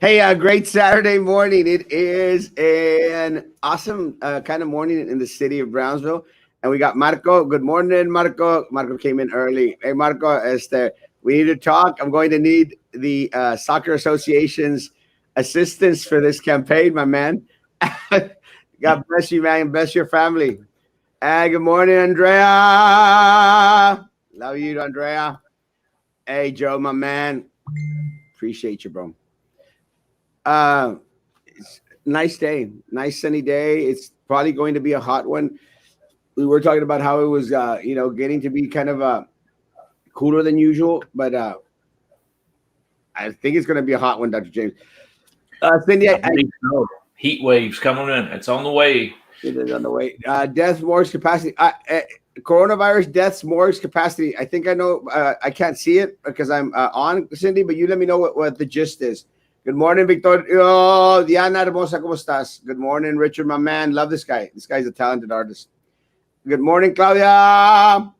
Hey, great Saturday morning. It is an awesome kind of morning in the city of Brownsville. And we got Marco. Good morning, Marco. Marco came in early. Hey, Marco, we need to talk. I'm going to need the Soccer Association's assistance for this campaign, my man. God bless you, man. Bless your family. Good morning, Andrea. Love you, Andrea. Hey, Joe, my man. Appreciate you, bro. Uh, it's a nice day, nice sunny day. It's probably going to be a hot one. We were talking about how it was, getting to be kind of cooler than usual, but I think it's going to be a hot one, Dr. James. Cindy, I believe so. Heat waves coming in. It's on the way. It is on the way. Death morgues capacity. Coronavirus deaths morgues capacity. I think I know. I can't see it because I'm on, Cindy, but you let me know what the gist is. Good morning, Victorio. Diana Hermosa, ¿cómo estás? Good morning, Richard, my man. Love this guy. This guy's a talented artist. Good morning, Claudia.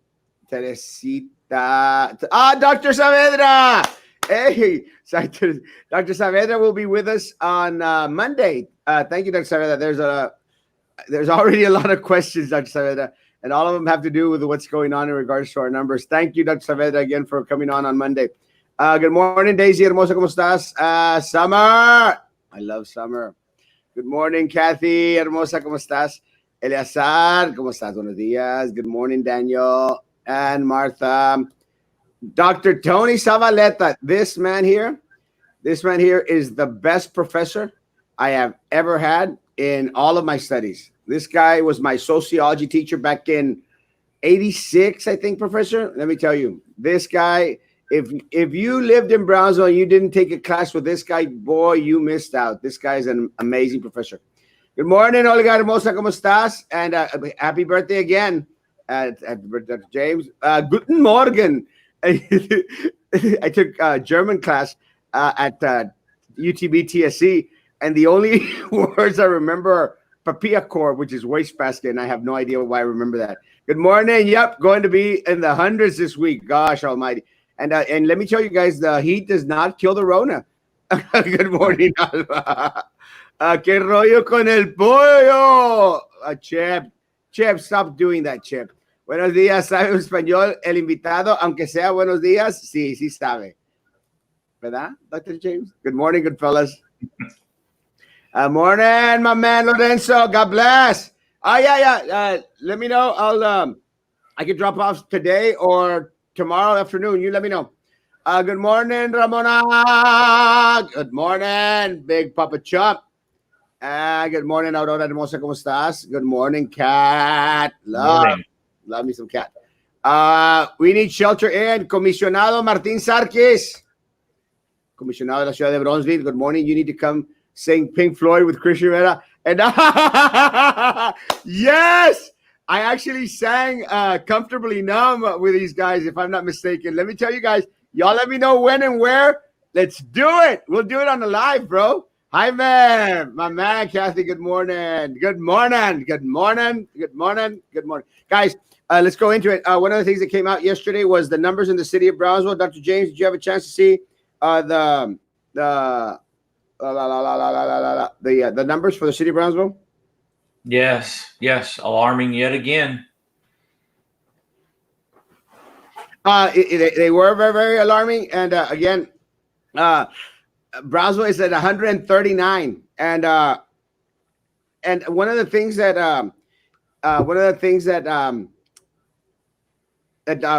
Teresita. Dr. Saavedra. Hey, Dr. Saavedra will be with us on Monday. Thank you, Dr. Saavedra. There's already a lot of questions, Dr. Saavedra, and all of them have to do with what's going on in regards to our numbers. Thank you, Dr. Saavedra, again for coming on Monday. Good morning, Daisy Hermosa, ¿cómo estás? Summer, I love summer. Good morning, Kathy Hermosa, ¿cómo estás? Eleazar, ¿cómo estás? Buenos días. Good morning, Daniel and Martha. Dr. Tony Zavaleta, this man here is the best professor I have ever had in all of my studies. This guy was my sociology teacher back in 86, I think, professor. Let me tell you, this guy, if you lived in Brownsville and you didn't take a class with this guy, boy, you missed out. This guy's an amazing professor. Good morning, Olga Hermosa, ¿cómo estás? And happy birthday again, Dr. James. Guten Morgen. I took German class at UTB TSC, and the only words I remember are Papierkorb, which is wastebasket, and I have no idea why I remember that. Good morning. Yep, going to be in the hundreds this week. Gosh almighty. And let me tell you guys, the heat does not kill the Rona. Good morning, Alba. ¿Qué rollo con el pollo? Chip, stop doing that, Chip. Buenos días, ¿sabe español el invitado? Aunque sea buenos días, sí sabe. ¿Verdad, Dr. James? Good morning, good fellas. Morning, my man Lorenzo. God bless. Yeah. Let me know. I can drop off today or tomorrow afternoon. You let me know. Good morning, Ramona. Good morning, Big Papa Chump. Good morning, Aurora Hermosa. ¿Cómo estás? Good morning, Cat. Love me some Cat. We need shelter in. Comisionado Martín Sarkis. Comisionado de la Ciudad de Bronzeville. Good morning. You need to come sing Pink Floyd with Christian Rivera. And yes, I actually sang Comfortably Numb with these guys, if I'm not mistaken. Let me tell you guys, y'all let me know when and where. Let's do it. We'll do it on the live, bro. Hi, man. My man, Kathy, good morning. Good morning. Good morning. Good morning. Good morning. Guys, let's go into it. One of the things that came out yesterday was the numbers in the city of Brownsville. Dr. James, did you have a chance to see the numbers for the city of Brownsville? Yes. Alarming yet again. They were very, very alarming. And again, Brownsville is at 139. And one of the things that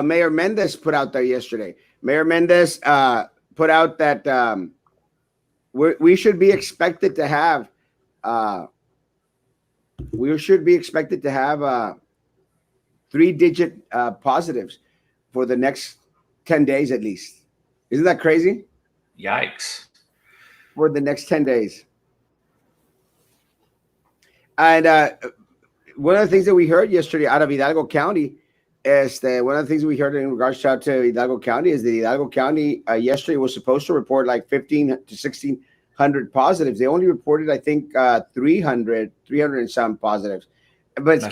Mayor Mendez put out there yesterday. Mayor Mendez put out that we should be expected to have three-digit positives for the next 10 days at least. Isn't that crazy? Yikes. For the next 10 days. And one of the things that we heard yesterday out of Hidalgo County is that one of the things we heard in regards to Hidalgo County is that Hidalgo County yesterday was supposed to report like 15 to 1,600 positives. They only reported, I think, 300 and some positives. But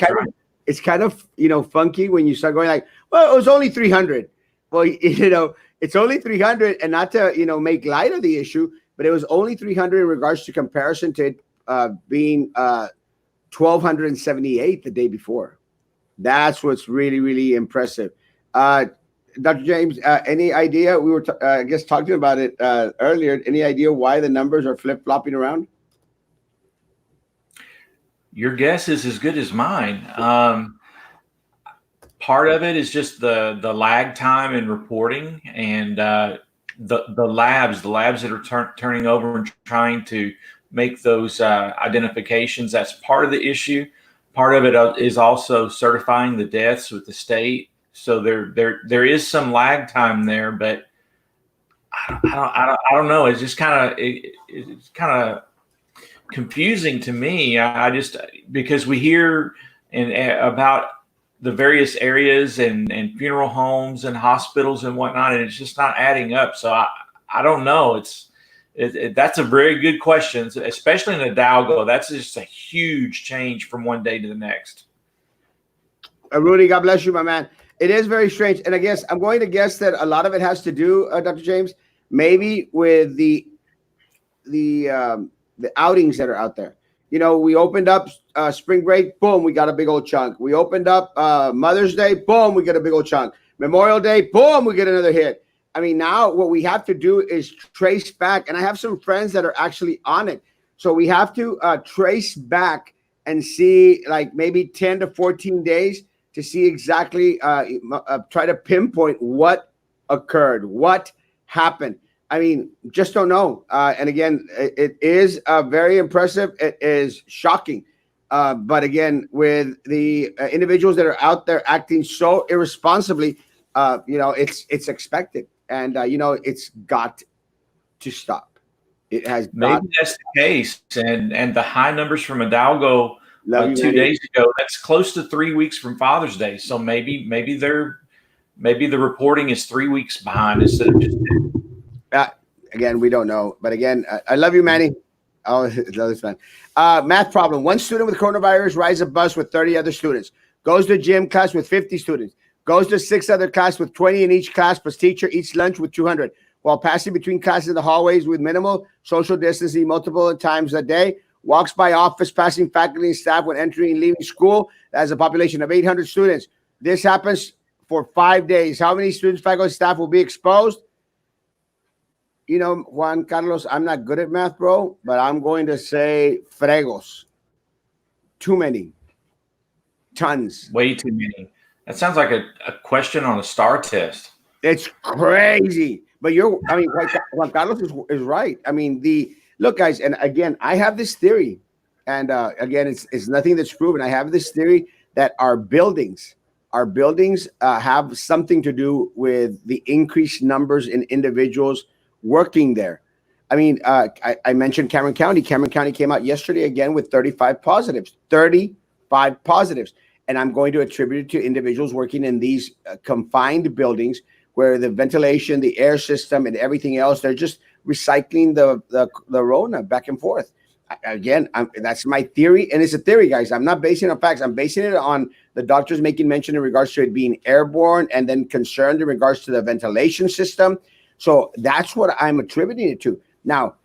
it's kind of funky when you start going like, well, it was only 300. Well, it's only 300, and not to make light of the issue, but it was only 300 in regards to comparison to it being 1,278 the day before. That's what's really, really impressive. Dr. James, any idea? We were, I guess, talking about it earlier. Any idea why the numbers are flip-flopping around? Your guess is as good as mine. Part of it is just the lag time in reporting, and the labs that are turning over and trying to make those identifications. That's part of the issue. Part of it is also certifying the deaths with the state. So there is some lag time there, but I don't know. It's just it's kind of confusing to me. I just, because we hear about the various areas and funeral homes and hospitals and whatnot, and it's just not adding up. So I don't know. That's a very good question, especially in Hidalgo. That's just a huge change from one day to the next. Rudy, God bless you, my man. It is very strange. And I guess I'm going to guess that a lot of it has to do, Dr. James, maybe with the outings that are out there. You know, we opened up spring break, boom, we got a big old chunk. We opened up Mother's Day, boom, we get a big old chunk. Memorial Day, boom, we get another hit. I mean, now what we have to do is trace back. And I have some friends that are actually on it. So we have to trace back and see like maybe 10 to 14 days to see exactly, try to pinpoint what occurred, what happened. I mean, just don't know. And again, it is very impressive. It is shocking. But again, with the individuals that are out there acting so irresponsibly, you know, it's expected. And, you know, it's got to stop. It has maybe that's the case. And the high numbers from Hidalgo 2 days ago, that's close to 3 weeks from Father's Day. So maybe the reporting is 3 weeks behind instead of just again, we don't know. But again, I love you, Manny. Oh, that's fun. Math problem. One student with coronavirus rides a bus with 30 other students, goes to gym class with 50 students, goes to 6 other class with 20 in each class, plus teacher eats lunch with 200, while passing between classes in the hallways with minimal social distancing multiple times a day, walks by office passing faculty and staff when entering and leaving school. That has a population of 800 students. This happens for 5 days. How many students, faculty, and staff will be exposed? You know, Juan Carlos, I'm not good at math, bro, but I'm going to say fregos. Too many. Tons. Way too many. That sounds like a question on a STAR test. It's crazy. But Juan Carlos is right. I mean, look, guys, and again, I have this theory, and again, it's nothing that's proven. I have this theory that our buildings have something to do with the increased numbers in individuals working there. I mean, I mentioned Cameron County. Cameron County came out yesterday again with 35 positives. 35 positives. And I'm going to attribute it to individuals working in these confined buildings where the ventilation, the air system, and everything else, they're just recycling the Rona back and forth. Again, that's my theory, and it's a theory, guys. I'm not basing it on facts. I'm basing it on the doctors making mention in regards to it being airborne, and then concerned in regards to the ventilation system. So that's what I'm attributing it to. Now,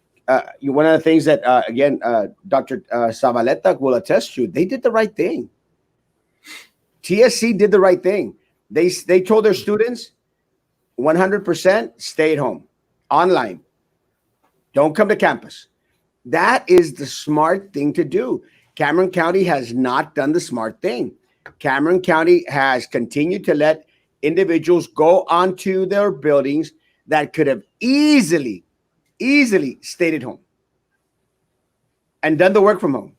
one of the things that, again, Dr. Zavaleta will attest to, they did the right thing. TSC did the right thing. They told their students 100% stay at home, online. Don't come to campus. That is the smart thing to do. Cameron County has not done the smart thing. Cameron County has continued to let individuals go onto their buildings that could have easily stayed at home and done the work from home.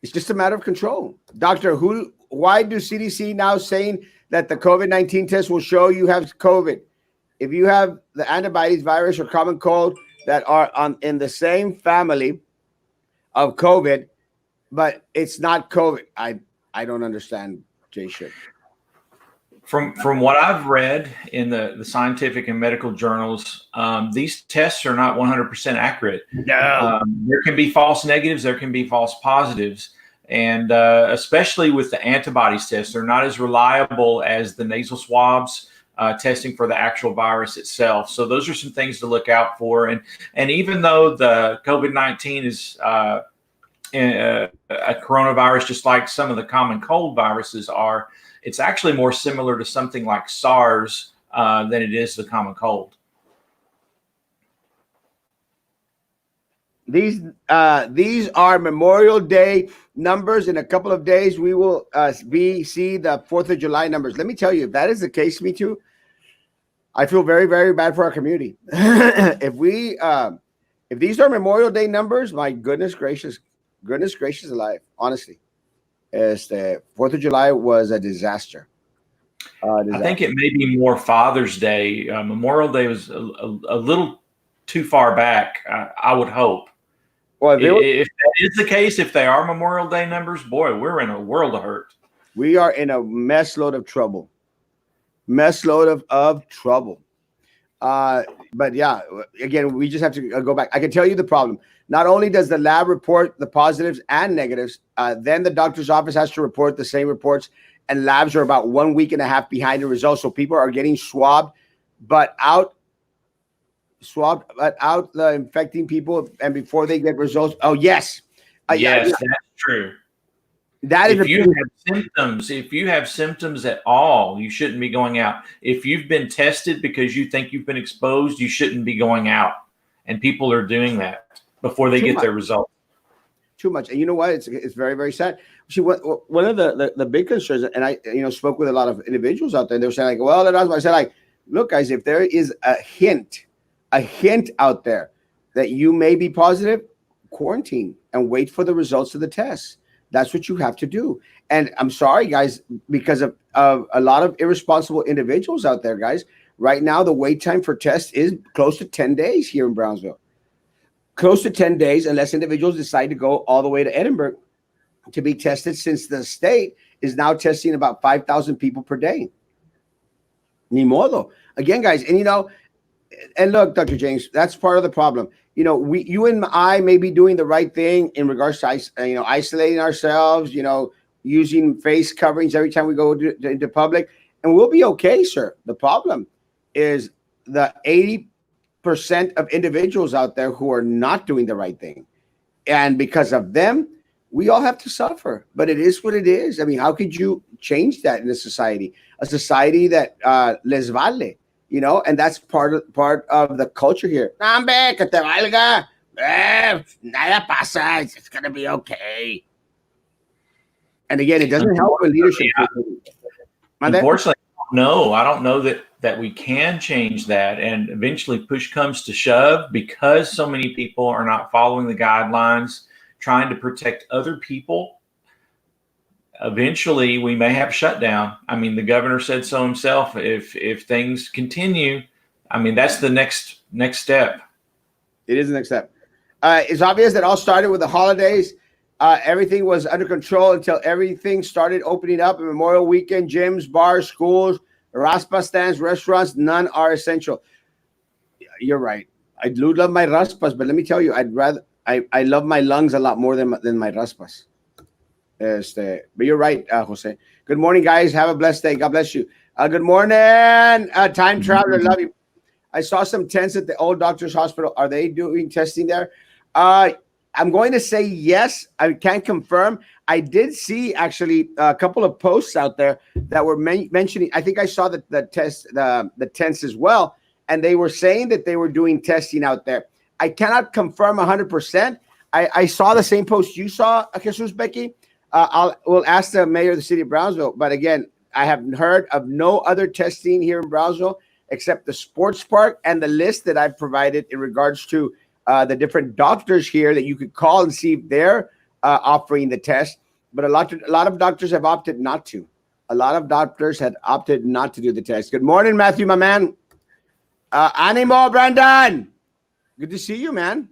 It's just a matter of control. Doctor, why do CDC now saying that the COVID-19 test will show you have COVID? If you have the antibodies, virus, or common cold that are in the same family of COVID, but it's not COVID, I don't understand, Jay Ship. From what I've read in the scientific and medical journals, these tests are not 100% accurate. No. There can be false negatives, there can be false positives, and especially with the antibodies test, they're not as reliable as the nasal swabs. testing for the actual virus itself. So those are some things to look out for. And even though the COVID-19 is a coronavirus, just like some of the common cold viruses are, it's actually more similar to something like SARS than it is the common cold. These are Memorial Day numbers. In a couple of days, we will see the 4th of July numbers. Let me tell you, if that is the case, me too, I feel very, very bad for our community. If these are Memorial Day numbers, my goodness gracious alive, honestly. The 4th of July was a disaster. I think it may be more Father's Day. Memorial Day was a little too far back, I would hope. Well, if that is the case, if they are Memorial Day numbers, boy, we're in a world of hurt. We are in a mess load of trouble. Of trouble. But yeah, again, we just have to go back. I can tell you the problem. Not only does the lab report the positives and negatives, then the doctor's office has to report the same reports, and labs are about 1.5 weeks behind the results. So people are getting swabbed, but out the infecting people, and before they get results. Oh yes, yes, that's true. That is if you have symptoms at all, you shouldn't be going out. If you've been tested because you think you've been exposed, you shouldn't be going out. And people are doing that before they get their results. Too much. And you know what? It's very, very sad. See, one of the big concerns, and I spoke with a lot of individuals out there, and they were saying like, well, I said like, look, guys, if there is a hint out there that you may be positive, quarantine and wait for the results of the test. That's what you have to do. And I'm sorry, guys, because of a lot of irresponsible individuals out there, guys. Right now, the wait time for tests is close to 10 days here in Brownsville. Close to 10 days, unless individuals decide to go all the way to Edinburgh to be tested, since the state is now testing about 5,000 people per day. Ni modo. Again, guys, and look, Dr. James, that's part of the problem. You and I may be doing the right thing in regards to isolating ourselves, using face coverings every time we go into public, and we'll be okay, sir. The problem is the 80% of individuals out there who are not doing the right thing, and because of them, we all have to suffer. But it is what it is. I mean, how could you change that in a society that les vale? And that's part of the culture here. Nambe, que te valga. Nada pasa. It's going to be okay. And again, it doesn't help with leadership. Unfortunately, I don't know that we can change that. And eventually push comes to shove, because so many people are not following the guidelines, trying to protect other people. Eventually, we may have shutdown. I mean, the governor said so himself. If things continue, I mean, that's the next step. It is the next step. It's obvious that all started with the holidays. Everything was under control until everything started opening up. Memorial weekend, gyms, bars, schools, raspa stands, restaurants, none are essential. You're right. I do love my raspas, but let me tell you, I love my lungs a lot more than my raspas. But you're right, Jose. Good morning, guys. Have a blessed day. God bless you. Good morning, time traveler. Love you. I saw some tents at the old doctor's hospital. Are they doing testing there? I'm going to say yes. I can't confirm. I did see actually a couple of posts out there that were mentioning. I think I saw the tents as well, and they were saying that they were doing testing out there. I cannot confirm 100%. I saw the same post you saw, Jesus Becky. We'll ask the mayor of the city of Brownsville. But again, I have heard of no other testing here in Brownsville except the sports park and the list that I've provided in regards to the different doctors here that you could call and see if they're offering the test. But a lot of doctors have opted not to. A lot of doctors had opted not to do the test. Good morning, Matthew, my man. Animo, Brandon. Good to see you, man.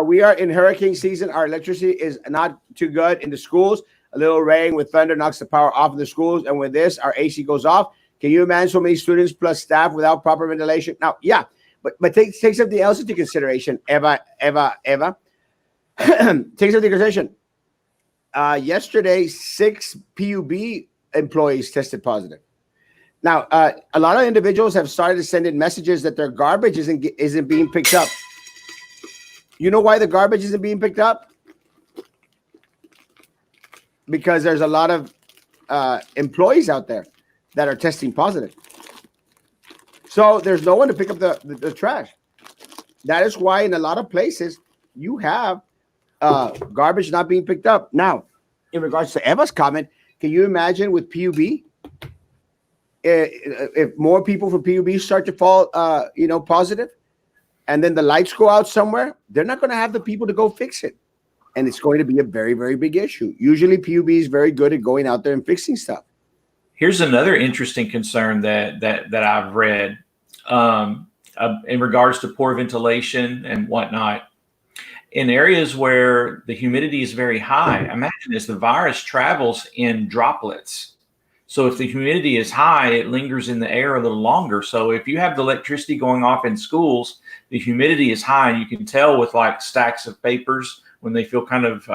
We are in hurricane season. Our electricity is not too good in the schools. A little rain with thunder knocks the power off in the schools. And with this, our AC goes off. Can you imagine so many students plus staff without proper ventilation? Now, yeah, but take something else into consideration. Eva. Take something into consideration. Yesterday, 6 PUB employees tested positive. Now, a lot of individuals have started to send in messages that their garbage isn't being picked up. You know why the garbage isn't being picked up? Because there's a lot of employees out there that are testing positive. So there's no one to pick up the trash. That is why in a lot of places you have garbage not being picked up. Now, in regards to Eva's comment, can you imagine with PUB? If more people from PUB start to fall, positive, and then the lights go out somewhere, they're not going to have the people to go fix it. And it's going to be a very, very big issue. Usually PUB is very good at going out there and fixing stuff. Here's another interesting concern that I've read in regards to poor ventilation and whatnot. In areas where the humidity is very high, imagine this, the virus travels in droplets. So if the humidity is high, it lingers in the air a little longer. So if you have the electricity going off in schools, the humidity is high, and you can tell with like stacks of papers when they feel kind of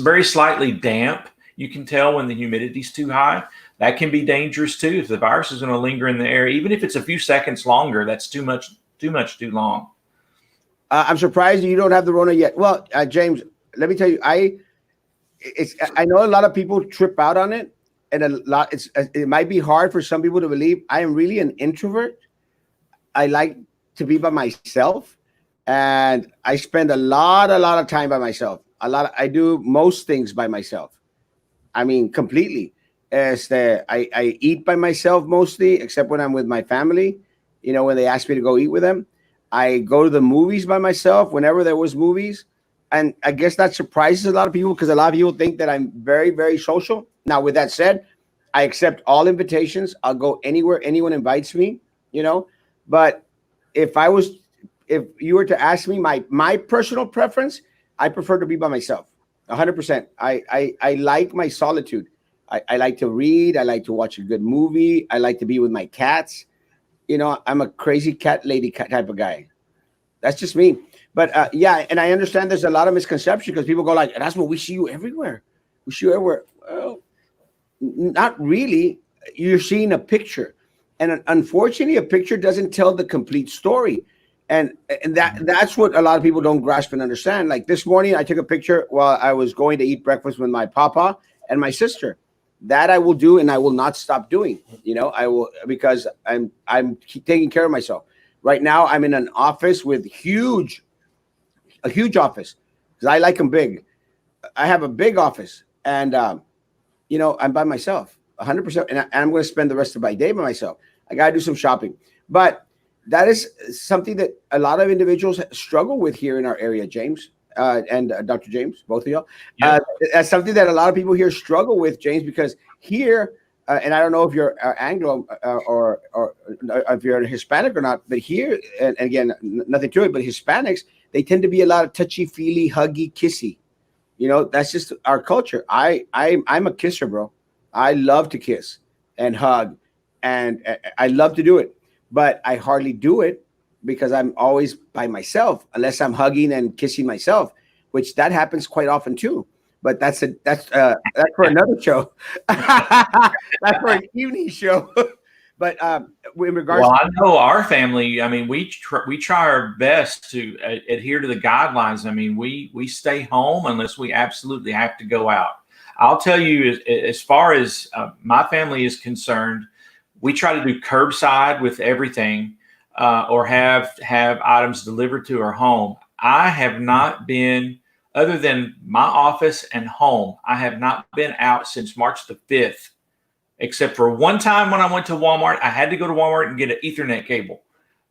very slightly damp. You can tell when the humidity is too high. That can be dangerous too. If the virus is going to linger in the air, even if it's a few seconds longer, that's too too long. I'm surprised you don't have the Rona yet. Well, James, let me tell you, I know a lot of people trip out on it, and it might be hard for some people to believe. I am really an introvert. I like to be by myself, and I spend a lot of time by myself. I do most things by myself. I mean, completely. I eat by myself mostly, except when I'm with my family. When they ask me to go eat with them. I go to the movies by myself whenever there was movies. And I guess that surprises a lot of people because a lot of people think that I'm very, very social. Now, with that said, I accept all invitations. I'll go anywhere anyone invites me, But if you were to ask me my personal preference, I prefer to be by myself, 100%. I like my solitude. I like to read. I like to watch a good movie. I like to be with my cats. I'm a crazy cat lady type of guy. That's just me. But yeah, and I understand there's a lot of misconception because people go like, Erasmo, we see you everywhere. We see you everywhere. Well, not really. You're seeing a picture. And unfortunately, a picture doesn't tell the complete story. And that's what a lot of people don't grasp and understand. Like this morning, I took a picture while I was going to eat breakfast with my papa and my sister. That I will do, and I will not stop doing. I will, because I'm taking care of myself. Right now, I'm in an office with a huge office because I like them big. I have a big office, and I'm by myself, 100%, and I'm going to spend the rest of my day by myself. I got to do some shopping, but that is something that a lot of individuals struggle with here in our area, James. And Dr. James, both of y'all. Yeah. That's something that a lot of people here struggle with, James, because here, and I don't know if you're Anglo or if you're Hispanic or not, but here, and again, nothing to it, but Hispanics, they tend to be a lot of touchy-feely, huggy, kissy. That's just our culture. I'm a kisser, bro. I love to kiss and hug, and I love to do it, but I hardly do it because I'm always by myself, unless I'm hugging and kissing myself, which that happens quite often too. But that's for another show. That's for an evening show. But in regards, well, I know our family. I mean, we try our best to adhere to the guidelines. I mean, we stay home unless we absolutely have to go out. I'll tell you, as far as my family is concerned, we try to do curbside with everything. Or have items delivered to our home. I have not been, other than my office and home, I have not been out since March the 5th, except for one time when I went to Walmart. I had to go to Walmart and get an Ethernet cable.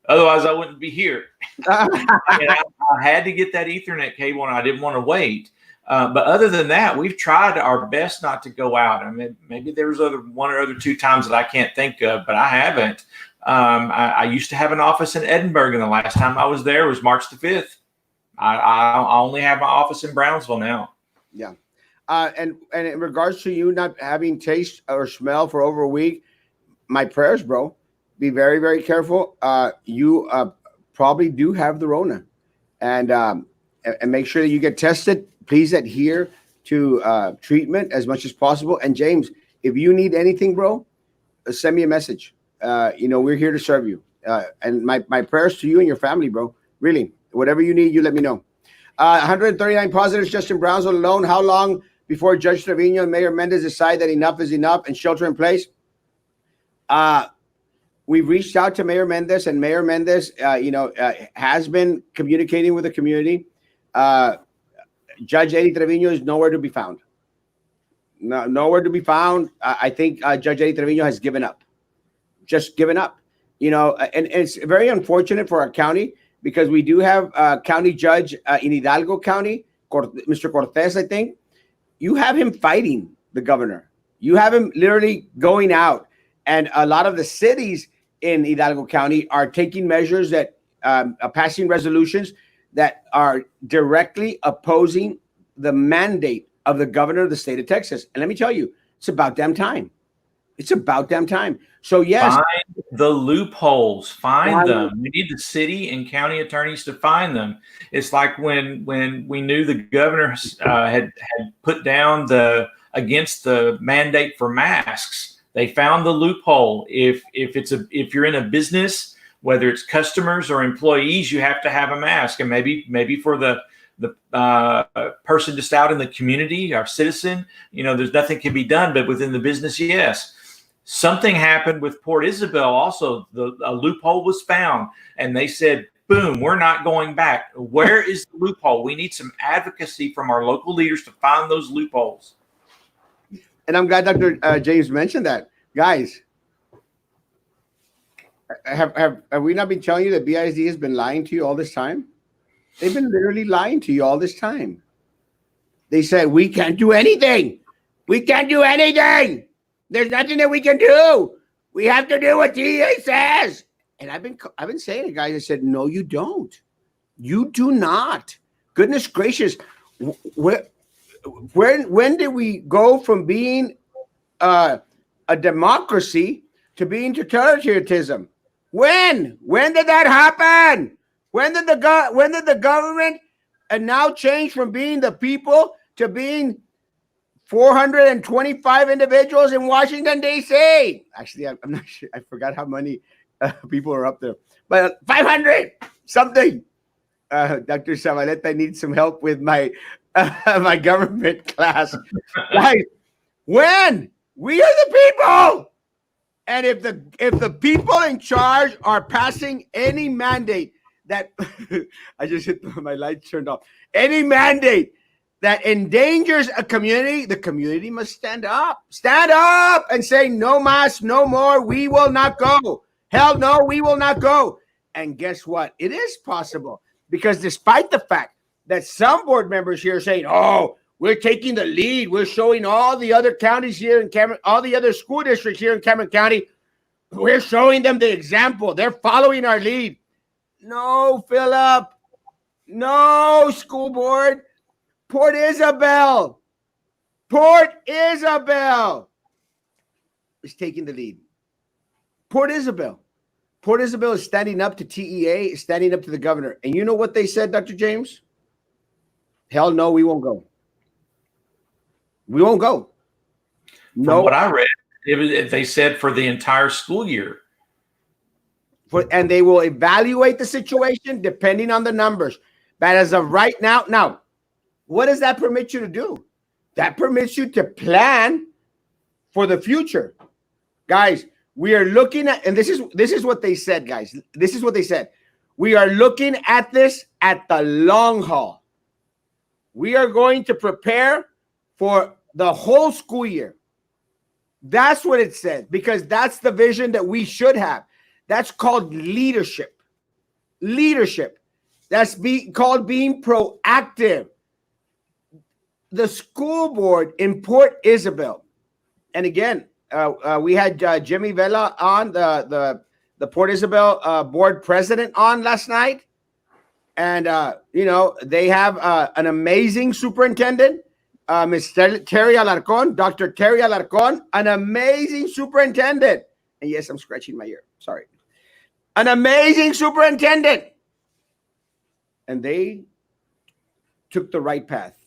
Otherwise, I wouldn't be here. I had to get that Ethernet cable, and I didn't want to wait. But other than that, we've tried our best not to go out. I mean, maybe there's one or other two times that I can't think of, but I haven't. I used to have an office in Edinburgh, and the last time I was there was March the 5th. I only have my office in Brownsville now. Yeah. And in regards to you not having taste or smell for over a week, my prayers, bro. Be very, very careful. You probably do have the Rona, and make sure that you get tested. Please adhere to treatment as much as possible. And James, if you need anything, bro, send me a message. We're here to serve you. And my prayers to you and your family, bro. Really, whatever you need, you let me know. 139 positives just in Brownsville alone. How long before Judge Trevino and Mayor Mendez decide that enough is enough and shelter in place? We've reached out to Mayor Mendez, and Mayor Mendez, has been communicating with the community. Judge Eddie Trevino is nowhere to be found. Nowhere to be found. I think Judge Eddie Trevino has given up. Just given up. And it's very unfortunate for our county because we do have a county judge in Hidalgo County, Mr. Cortez, I think. You have him fighting the governor. You have him literally going out. And a lot of the cities in Hidalgo County are taking measures that passing resolutions that are directly opposing the mandate of the governor of the state of Texas. And let me tell you, it's about damn time. It's about damn time. So yes, find the loopholes, find them. We need the city and county attorneys to find them. It's like when we knew the governor had put down against the mandate for masks. They found the loophole. If you're in a business, whether it's customers or employees, you have to have a mask. And maybe for the person just out in the community, our citizen, there's nothing can be done. But within the business, yes. Something happened with Port Isabel. Also, a loophole was found, and they said, "Boom, we're not going back." Where is the loophole? We need some advocacy from our local leaders to find those loopholes. And I'm glad Dr. James mentioned that. Guys, have we not been telling you that BISD has been lying to you all this time? They've been literally lying to you all this time. They said, we can't do anything. We can't do anything. There's nothing that we can do. We have to do what DEA says. And I've been saying it, guys. I said, no, you don't. You do not. Goodness gracious. When did we go from being a democracy to being totalitarianism? When did that happen? When did the government now change from being the people to being 425 individuals in Washington, D.C.? Actually, I'm not sure. I forgot how many people are up there, but 500 something. Dr. Zavaleta needs some help with my my government class. Guys, when we are the people, and if the people in charge are passing any mandate that I just hit my lights turned off. Any mandate that endangers a community, the community must stand up and say, no mas, no more. We will not go. Hell no, we will not go. And guess what? It is possible, because despite the fact that some board members here are saying, oh, we're taking the lead. We're showing all the other counties here in Cameron, all the other school districts here in Cameron County. We're showing them the example. They're following our lead. No, Philip. No, school board. Port Isabel is taking the lead. Port Isabel is standing up to TEA, is standing up to the governor. And you know what they said, Dr. James? Hell no, we won't go. We won't go. No. From what I read, they said for the entire school year. And they will evaluate the situation depending on the numbers. But as of right now, what does that permit you to do? That permits you to plan for the future. Guys, we are looking at, and this is what they said, guys. This is what they said. We are looking at this at the long haul. We are going to prepare for the whole school year. That's what it said, because that's the vision that we should have. That's called leadership. Leadership. That's called being proactive. The school board in Port Isabel, and again, we had Jimmy Vela on, the Port Isabel board president, on last night, and they have an amazing superintendent, Ms. Terry Alarcon, Dr. Terry Alarcon, an amazing superintendent. And yes, I'm scratching my ear. Sorry. An amazing superintendent. And they took the right path.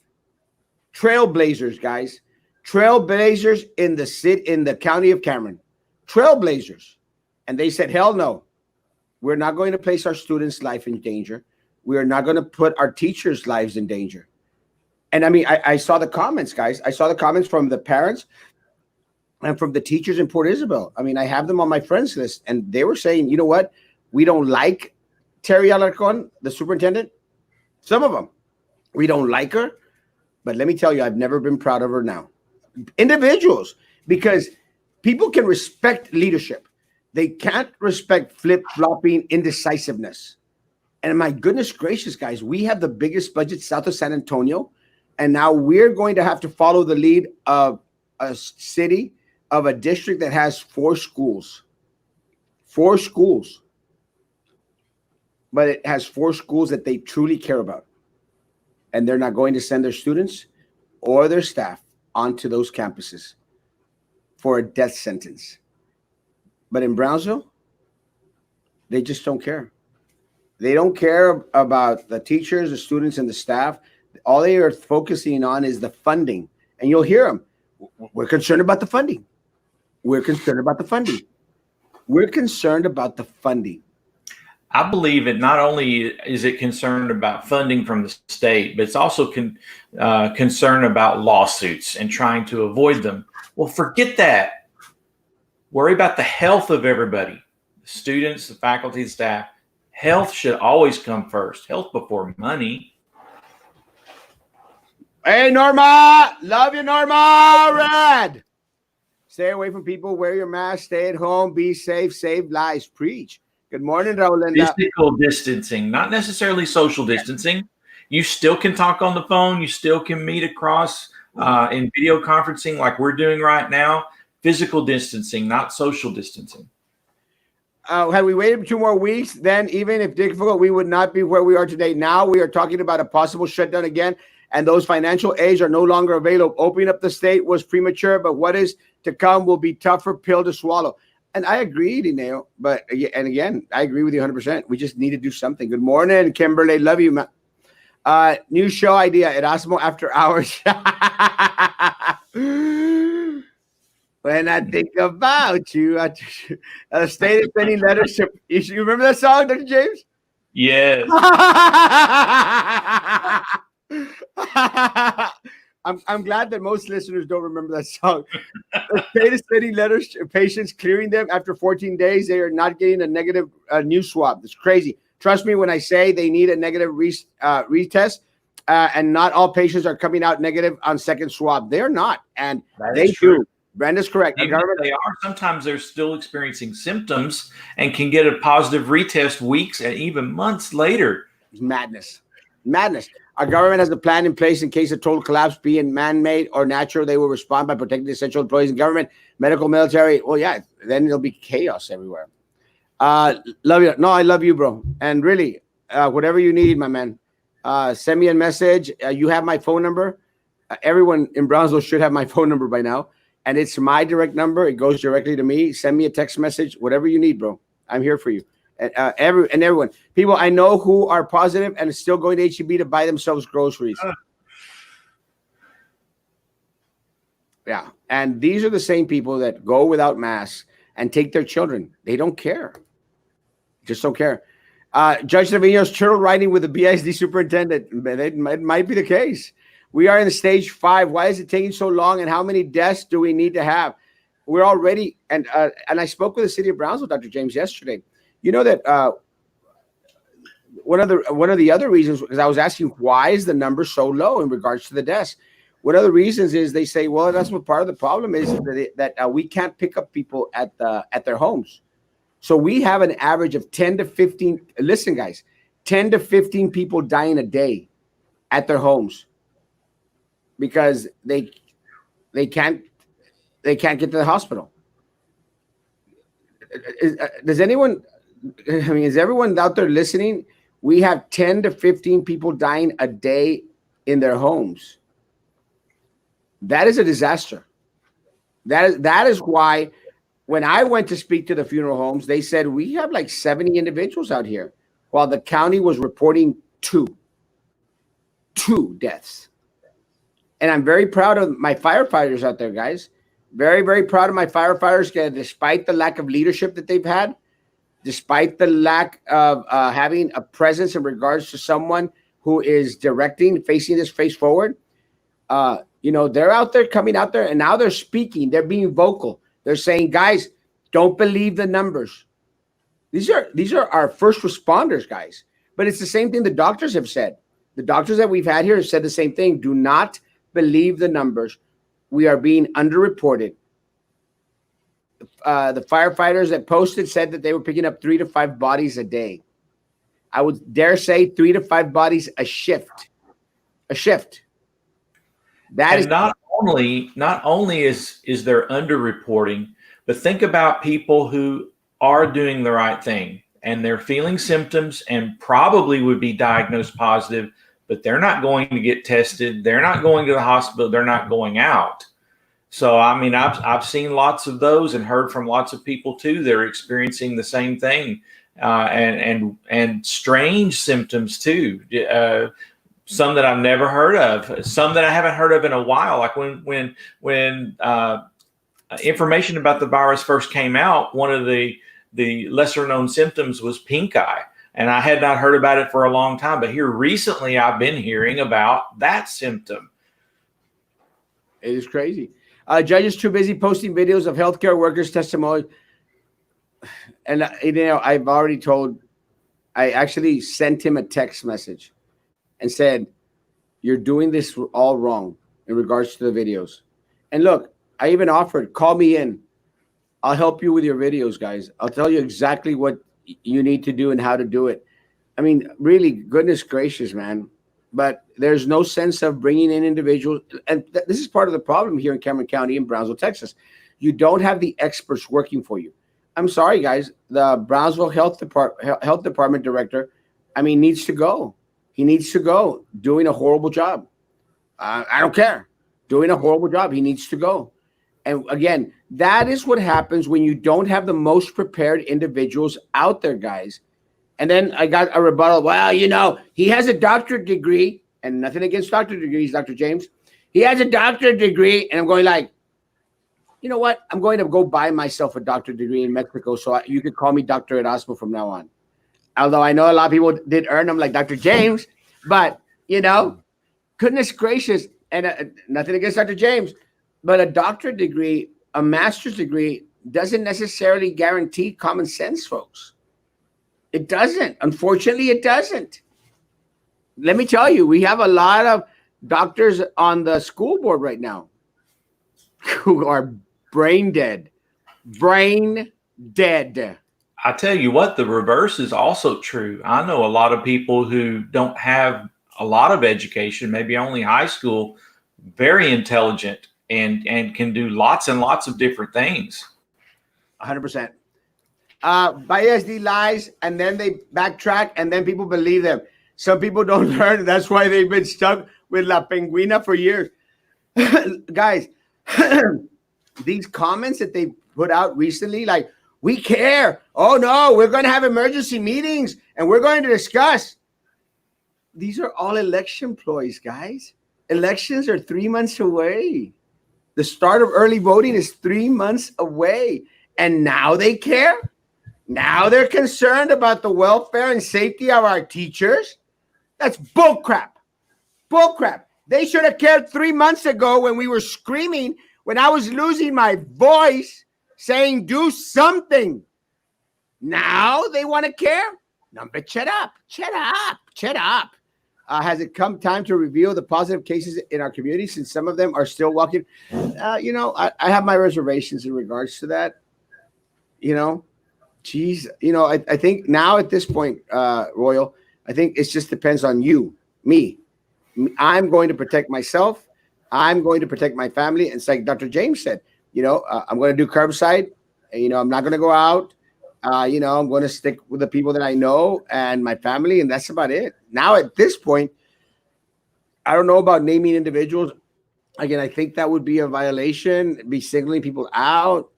Trailblazers, guys. Trailblazers in the county of Cameron. trailblazers. And they said, hell no, we're not going to place our students' life in danger. We are not going to put our teachers' lives in danger. And I mean, I saw the comments, guys. I saw the comments from the parents and from the teachers in Port Isabel. I mean, I have them on my friends list, and they were saying, you know what? We don't like Terry Alarcon, the superintendent. Some of them, we don't like her. But let me tell you, I've never been proud of her now. Individuals, because people can respect leadership. They can't respect flip-flopping indecisiveness. And my goodness gracious, guys, we have the biggest budget south of San Antonio. And now we're going to have to follow the lead of a city, of a district that has 4 schools. 4 schools. But it has 4 schools that they truly care about. And they're not going to send their students or their staff onto those campuses for a death sentence. But in Brownsville, they just don't care. They don't care about the teachers, the students, and the staff. All they are focusing on is the funding. And you'll hear them. We're concerned about the funding. We're concerned about the funding. We're concerned about the funding. I believe it not only is it concerned about funding from the state, but it's also concerned about lawsuits and trying to avoid them. Well, forget that. Worry about the health of everybody, the students, the faculty, the staff. Health should always come first. Health before money. Hey, Norma. Love you, Norma. Red. Stay away from people. Wear your mask. Stay at home. Be safe. Save lives. Preach. Good morning, Rolinda. Physical distancing, not necessarily social distancing. You still can talk on the phone. You still can meet across in video conferencing like we're doing right now. Physical distancing, not social distancing. Had we waited 2 more weeks, then even if difficult, we would not be where we are today. Now we are talking about a possible shutdown again, and those financial aids are no longer available. Opening up the state was premature, but what is to come will be tougher pill to swallow. And I agree, Dineo, but and again, I agree with you 100%. We just need to do something. Good morning, Kimberly. Love you, man. New show idea, Erasmo After Hours. When I think about you, I stayed in many letters. You remember that song, Dr. James? Yes. I'm glad that most listeners don't remember that song. The state is sending letters to patients, clearing them after 14 days. They are not getting a negative new swab. It's crazy. Trust me when I say they need a negative retest, and not all patients are coming out negative on second swab. They're not, and they do. Brenda's correct. Even if they are, sometimes they're still experiencing symptoms and can get a positive retest weeks and even months later. It's madness. Madness. Our government has a plan in place in case of total collapse, being man-made or natural. They will respond by protecting the essential employees in government, medical, military. Well, yeah, then it'll be chaos everywhere. Love you. No, I love you, bro. And really, whatever you need, my man, send me a message. You have my phone number. Everyone in Brownsville should have my phone number by now. And it's my direct number. It goes directly to me. Send me a text message, whatever you need, bro. I'm here for you. And everyone, people I know who are positive and still going to HEB to buy themselves groceries. Yeah, and these are the same people that go without masks and take their children. They don't care. Just don't care. Judge Trevino's turtle riding with the BISD superintendent. It might be the case. We are in stage 5. Why is it taking so long? And how many deaths do we need to have? We're already, and I spoke with the city of Brownsville, Dr. James, yesterday. You know that one of the other reasons, because I was asking why is the number so low in regards to the deaths. One of the reasons is they say, well, that's what part of the problem is that we can't pick up people at their homes. So we have an average of 10 to 15. Listen, guys, 10 to 15 people dying a day at their homes because they can't get to the hospital. Does anyone? I mean, is everyone out there listening? We have 10 to 15 people dying a day in their homes. That is a disaster. That is why when I went to speak to the funeral homes, they said we have like 70 individuals out here, while the county was reporting two deaths. And I'm very proud of my firefighters out there, guys. Very, very proud of my firefighters, despite the lack of leadership that they've had, despite the lack of having a presence in regards to someone who is directing, facing this face forward. They're out there, coming out there, and now they're speaking. They're being vocal. They're saying, guys, don't believe the numbers. These are our first responders, guys. But it's the same thing the doctors have said. The doctors that we've had here have said the same thing. Do not believe the numbers. We are being underreported. The firefighters that posted said that they were picking up 3 to 5 bodies a day. I would dare say 3 to 5 bodies a shift. A shift. That is not only is there underreporting, but think about people who are doing the right thing and they're feeling symptoms and probably would be diagnosed positive, but they're not going to get tested. They're not going to the hospital. They're not going out. So, I mean, I've seen lots of those and heard from lots of people too. They're experiencing the same thing, and strange symptoms too. Some that I've never heard of, some that I haven't heard of in a while. Like when information about the virus first came out, one of the lesser known symptoms was pink eye. And I had not heard about it for a long time, but here recently I've been hearing about that symptom. It is crazy. Judge is too busy posting videos of healthcare workers' testimony. And, I've already I actually sent him a text message and said, you're doing this all wrong in regards to the videos. And look, I even offered, call me in. I'll help you with your videos, guys. I'll tell you exactly what you need to do and how to do it. I mean, really, goodness gracious, man. But there's no sense of bringing in individuals. And this is part of the problem here in Cameron County in Brownsville, Texas. You don't have the experts working for you. I'm sorry, guys. The Brownsville Health Department director, needs to go. He needs to go, doing a horrible job. I don't care. Doing a horrible job. He needs to go. And again, that is what happens when you don't have the most prepared individuals out there, guys. And then I got a rebuttal. Well, he has a doctorate degree, and nothing against doctorate degrees, Dr. James. He has a doctorate degree, and I'm going like, you know what? I'm going to go buy myself a doctorate degree in Mexico, so you could call me Dr. Erasmo from now on. Although I know a lot of people did earn them like Dr. James, but, goodness gracious, and nothing against Dr. James, but a doctorate degree, a master's degree doesn't necessarily guarantee common sense, folks. It doesn't. Unfortunately, it doesn't. Let me tell you, we have a lot of doctors on the school board right now who are brain dead. Brain dead. I tell you what, the reverse is also true. I know a lot of people who don't have a lot of education, maybe only high school, very intelligent and can do lots and lots of different things. 100%. BISD lies, and then they backtrack, and then people believe them. Some people don't learn. That's why they've been stuck with La Penguina for years. Guys, these comments that they put out recently, like, we care. Oh, no, we're going to have emergency meetings, and we're going to discuss. These are all election ploys, guys. Elections are 3 months away. The start of early voting is 3 months away. And now they care? Now they're concerned about the welfare and safety of our teachers? That's bullcrap. Bullcrap. They should have cared 3 months ago when we were screaming, when I was losing my voice, saying do something. Now they want to care? No, but shut up. Shut up. Shut up. Has it come time to reveal the positive cases in our community since some of them are still walking? I have my reservations in regards to that. I think now at this point, Royal, I think it just depends on you, me. I'm going to protect myself. I'm going to protect my family. And it's like Dr. James said, I'm going to do curbside. I'm not going to go out. I'm going to stick with the people that I know and my family, and that's about it. Now, at this point, I don't know about naming individuals. Again, I think that would be a violation, be signaling people out.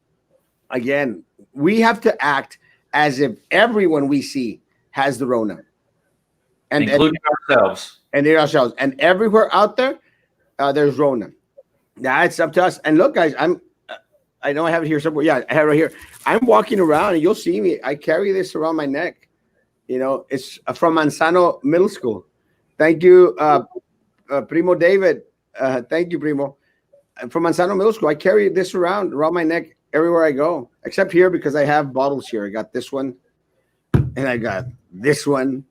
Again, we have to act as if everyone we see has the Rona. And including ourselves. And ourselves. And everywhere out there, there's Rona. Now, it's up to us. And look, guys, I know I have it here somewhere. Yeah, I have it right here. I'm walking around and you'll see me. I carry this around my neck. It's from Manzano Middle School. Thank you, Primo David. Thank you, Primo. From Manzano Middle School. I carry this around my neck everywhere I go, except here because I have bottles here. I got this one and I got this one.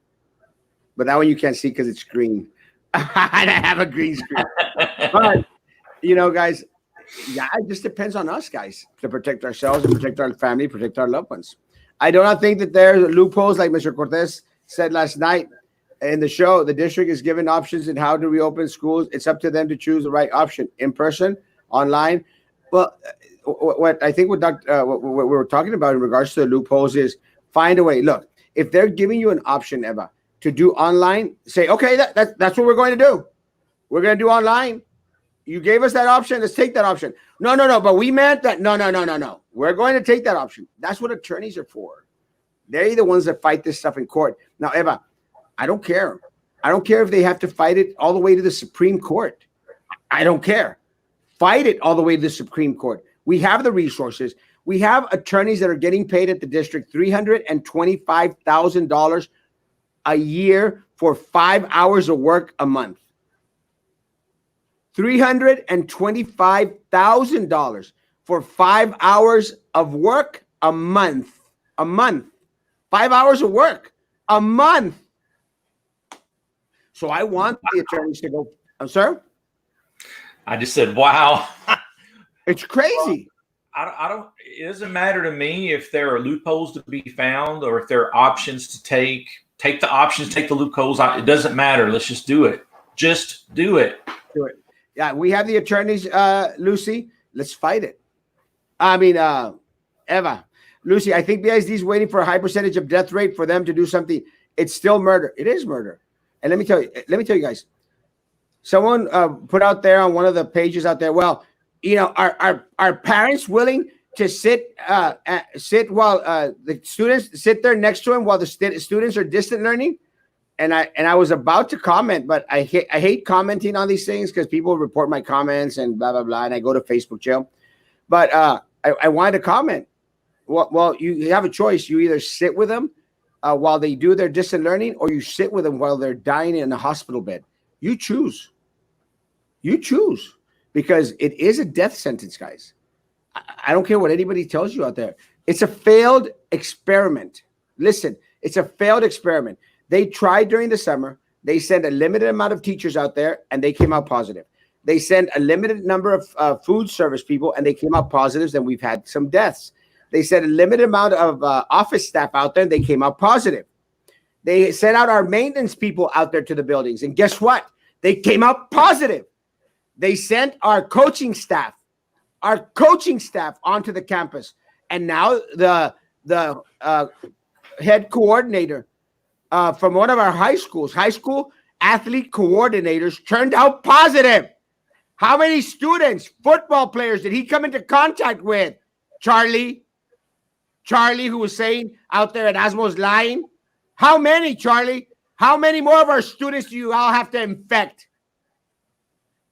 But that one you can't see because it's green. And I have a green screen. But, guys, yeah, it just depends on us, guys, to protect ourselves and protect our family, protect our loved ones. I do not think that there's loopholes like Mr. Cortez said last night in the show. The district is given options in how to reopen schools. It's up to them to choose the right option, in person, online. Well, what I think what we were talking about in regards to the loopholes is find a way. Look, if they're giving you an option, Eva, to do online, say, okay, that's what we're going to do. We're going to do online. You gave us that option. Let's take that option. No. But we meant that. No. We're going to take that option. That's what attorneys are for. They're the ones that fight this stuff in court. Now, Eva, I don't care. I don't care if they have to fight it all the way to the Supreme Court. I don't care. Fight it all the way to the Supreme Court. We have the resources. We have attorneys that are getting paid at the district $325,000 a year for 5 hours of work a month. $325,000 for 5 hours of work a month. 5 hours of work a month. So I want the attorneys to go. I'm sorry? I just said, wow. It's crazy. I don't, it doesn't matter to me if there are loopholes to be found or if there are options to take the options, take the loopholes out. It doesn't matter. Let's just do it. Just do it. Do it. Yeah, we have the attorneys, Lucy. Let's fight it. I mean, Eva, Lucy, I think BISD is waiting for a high percentage of death rate for them to do something. It's still murder. It is murder. And let me tell you guys, someone put out there on one of the pages out there, well, are parents willing to sit while the students sit there next to him while the students are distant learning? And I was about to comment, but I hate commenting on these things because people report my comments and blah, blah, blah. And I go to Facebook jail. But I wanted to comment. Well, you have a choice. You either sit with them while they do their distant learning, or you sit with them while they're dying in a hospital bed. You choose. You choose, because it is a death sentence, guys. I don't care what anybody tells you out there. It's a failed experiment. Listen, it's a failed experiment. They tried during the summer. They sent a limited amount of teachers out there, and they came out positive. They sent a limited number of food service people, and they came out positives, and we've had some deaths. They sent a limited amount of office staff out there, and they came out positive. They sent out our maintenance people out there to the buildings, and guess what? They came out positive. They sent our coaching staff onto the campus, and now the head coordinator from one of our high school athlete coordinators turned out positive. How many students, football players, did he come into contact with? Charlie, who was saying out there Erasmo's lying. How many, Charlie? How many more of our students do you all have to infect?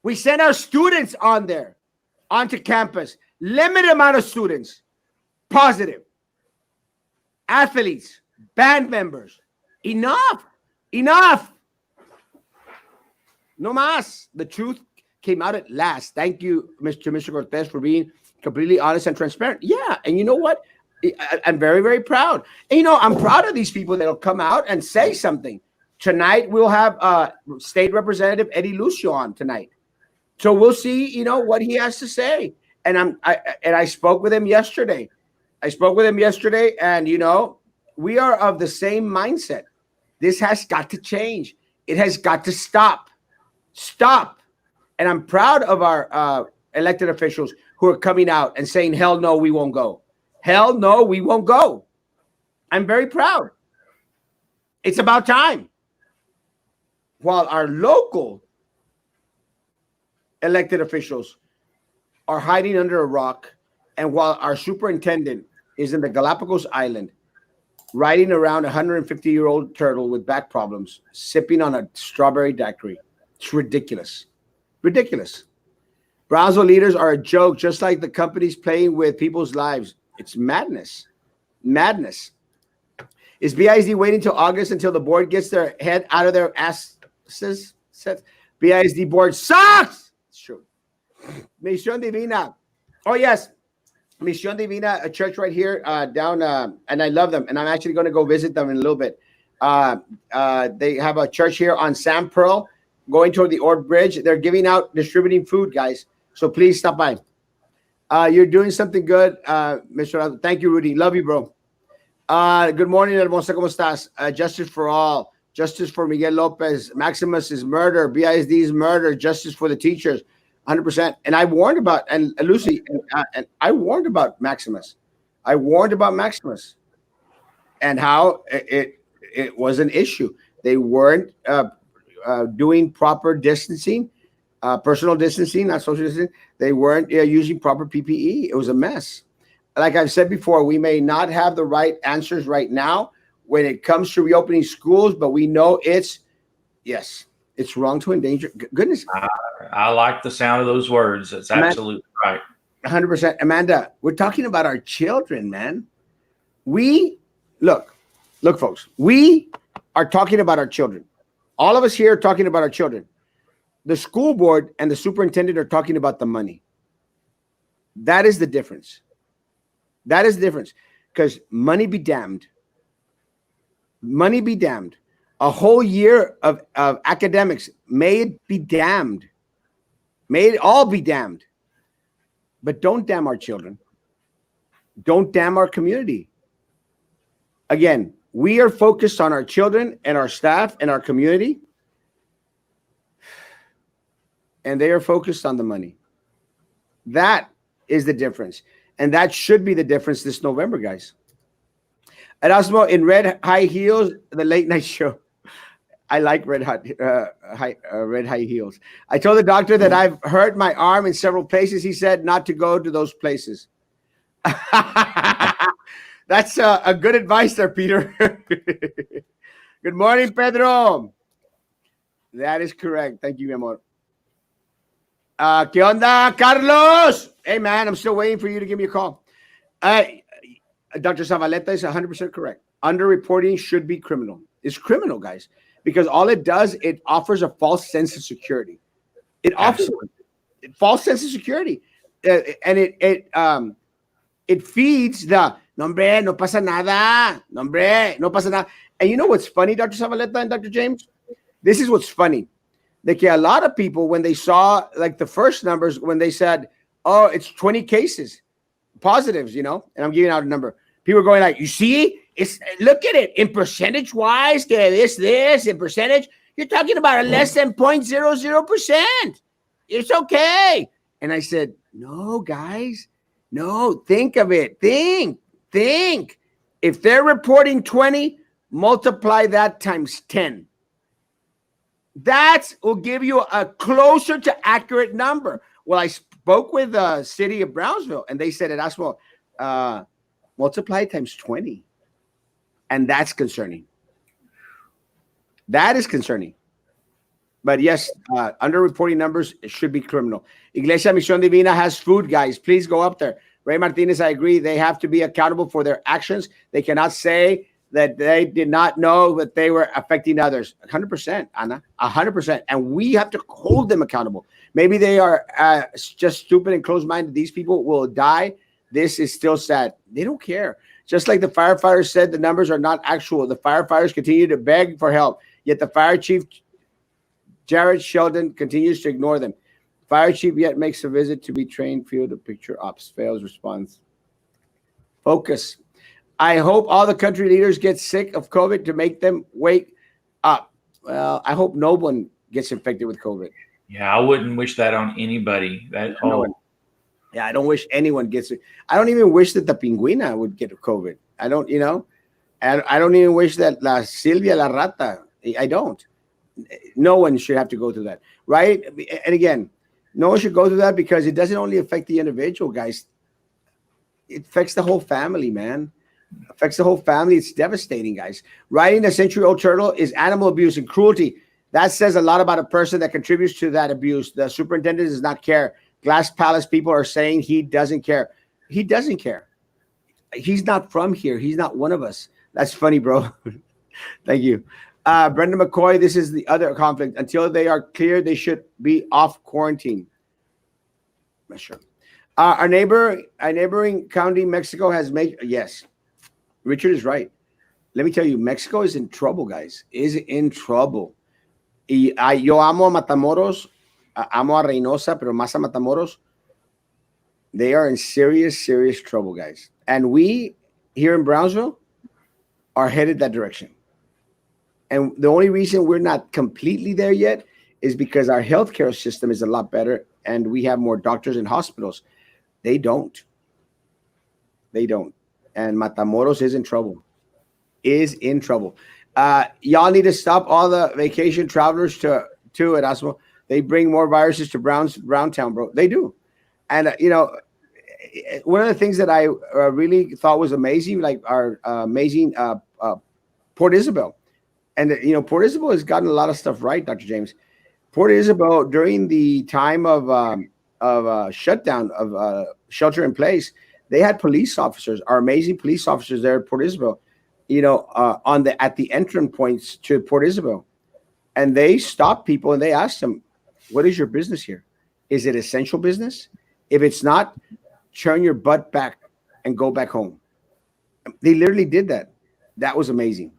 We sent our students on there, onto campus. Limited amount of students, positive. Athletes, band members. Enough. No más. The truth came out at last. Thank you, Mr. Cortez, for being completely honest and transparent. Yeah, and you know what? I'm very, very proud. And, I'm proud of these people that'll come out and say something. Tonight, we'll have State Representative Eddie Lucio on tonight. So we'll see, what he has to say. And I spoke with him yesterday. And, we are of the same mindset. This has got to change. It has got to stop. And I'm proud of our elected officials who are coming out and saying, hell no, we won't go. Hell no, we won't go. I'm very proud. It's about time. While our local elected officials are hiding under a rock, and while our superintendent is in the Galapagos Island, riding around a 150-year-old turtle with back problems, sipping on a strawberry daiquiri. It's ridiculous. Brownsville leaders are a joke, just like the companies playing with people's lives. It's madness. Madness. Is BISD waiting till August until the board gets their head out of their asses? BISD board sucks. It's true. Misión Divina. Oh, yes. Misión Divina, a church right here down, and I love them. And I'm actually going to go visit them in a little bit. They have a church here on Sam Pearl going toward the Ord Bridge. They're distributing food, guys. So please stop by. You're doing something good, Mr. Thank you, Rudy. Love you, bro. Good morning, Hermosa. ¿Cómo estás? Justice for all. Justice for Miguel Lopez. Maximus is murder. BISD is murder. Justice for the teachers. 100%. And I warned about, and Lucy, and I warned about Maximus. I warned about Maximus and how it was an issue. They weren't doing proper distancing, personal distancing, not social distancing. They weren't using proper PPE. It was a mess. Like I've said before, we may not have the right answers right now when it comes to reopening schools, but we know it's wrong to endanger. Goodness. I like the sound of those words. That's absolutely right. 100%. Amanda, we're talking about our children, man. Look, folks, we are talking about our children. All of us here are talking about our children. The school board and the superintendent are talking about the money. That is the difference. That is the difference. Because money be damned. Money be damned. A whole year of academics, may it be damned. May it all be damned. But don't damn our children. Don't damn our community. Again, we are focused on our children and our staff and our community. And they are focused on the money. That is the difference. And that should be the difference this November, guys. Erasmo in red high heels, the late night show. I like red high heels. I told the doctor that I've hurt my arm in several places. He said not to go to those places. That's a good advice there, Peter. Good morning, Pedro. That is correct. Thank you, mi amor. ¿Qué onda, Carlos? Hey, man, I'm still waiting for you to give me a call. Dr. Zavaleta is 100% correct. Underreporting should be criminal. It's criminal, guys, because all it does, it offers a false sense of security. It offers a false sense of security. And it feeds the, no, hombre, no pasa nada. No, hombre, no pasa nada. And you know what's funny, Dr. Zavaleta and Dr. James? This is what's funny. Like a lot of people, when they saw like the first numbers, when they said, oh, it's 20 cases, positives, and I'm giving out a number. People are going like, you see, look at it in percentage wise, this in percentage. You're talking about a less than 0.00%. It's okay. And I said, no, guys, no, think of it. Think. If they're reporting 20, multiply that times 10. That will give you a closer to accurate number. Well, I spoke with the city of Brownsville, and they said, Erasmo, multiply times 20. And that's concerning. That is concerning. But yes, underreporting numbers should be criminal. Iglesia Misión Divina has food, guys. Please go up there. Ray Martinez, I agree. They have to be accountable for their actions. They cannot say that they did not know that they were affecting others. 100%, Anna, 100%. And we have to hold them accountable. Maybe they are just stupid and closed-minded. These people will die. This is still sad. They don't care. Just like the firefighters said, the numbers are not actual. The firefighters continue to beg for help. Yet the fire chief, Jared Sheldon, continues to ignore them. Fire chief yet makes a visit to be trained field of picture ops. Fails response. Focus. I hope all the country leaders get sick of COVID to make them wake up. Well, I hope no one gets infected with COVID. Yeah, I wouldn't wish that on anybody. Yeah, I don't wish anyone gets it. I don't even wish that the Pingüina would get COVID. I don't, I don't even wish that La Silvia La Rata. I don't. No one should have to go through that, right? And again, no one should go through that because it doesn't only affect the individual, guys. It affects the whole family, man. Affects the whole family. It's devastating, guys. Riding a century-old turtle is animal abuse and cruelty. That says a lot about a person that contributes to that abuse. The superintendent does not care. Glass Palace people are saying he doesn't care. He doesn't care. He's not from here. He's not one of us. That's funny, bro. Thank you. Brenda McCoy, this is the other conflict. Until they are clear, they should be off quarantine. Not sure. Our neighboring county, Mexico, has made, yes, Richard is right. Let me tell you, Mexico is in trouble, guys. Is in trouble. Yo amo a Matamoros, amo a Reynosa, pero más a Matamoros. They are in serious, serious trouble, guys. And we here in Brownsville are headed that direction. And the only reason we're not completely there yet is because our healthcare system is a lot better and we have more doctors and hospitals. They don't. They don't. And Matamoros is in trouble. Is in trouble. Y'all need to stop all the vacation travelers to Erasmo. They bring more viruses to Browntown, bro. They do. And, one of the things that I really thought was amazing, like our amazing Port Isabel. And, Port Isabel has gotten a lot of stuff right, Dr. James. Port Isabel, during the time of shutdown, of shelter in place, they had police officers, our amazing police officers there at Port Isabel, at the entrance points to Port Isabel. And they stopped people and they asked them, what is your business here? Is it essential business? If it's not, turn your butt back and go back home. They literally did that. That was amazing.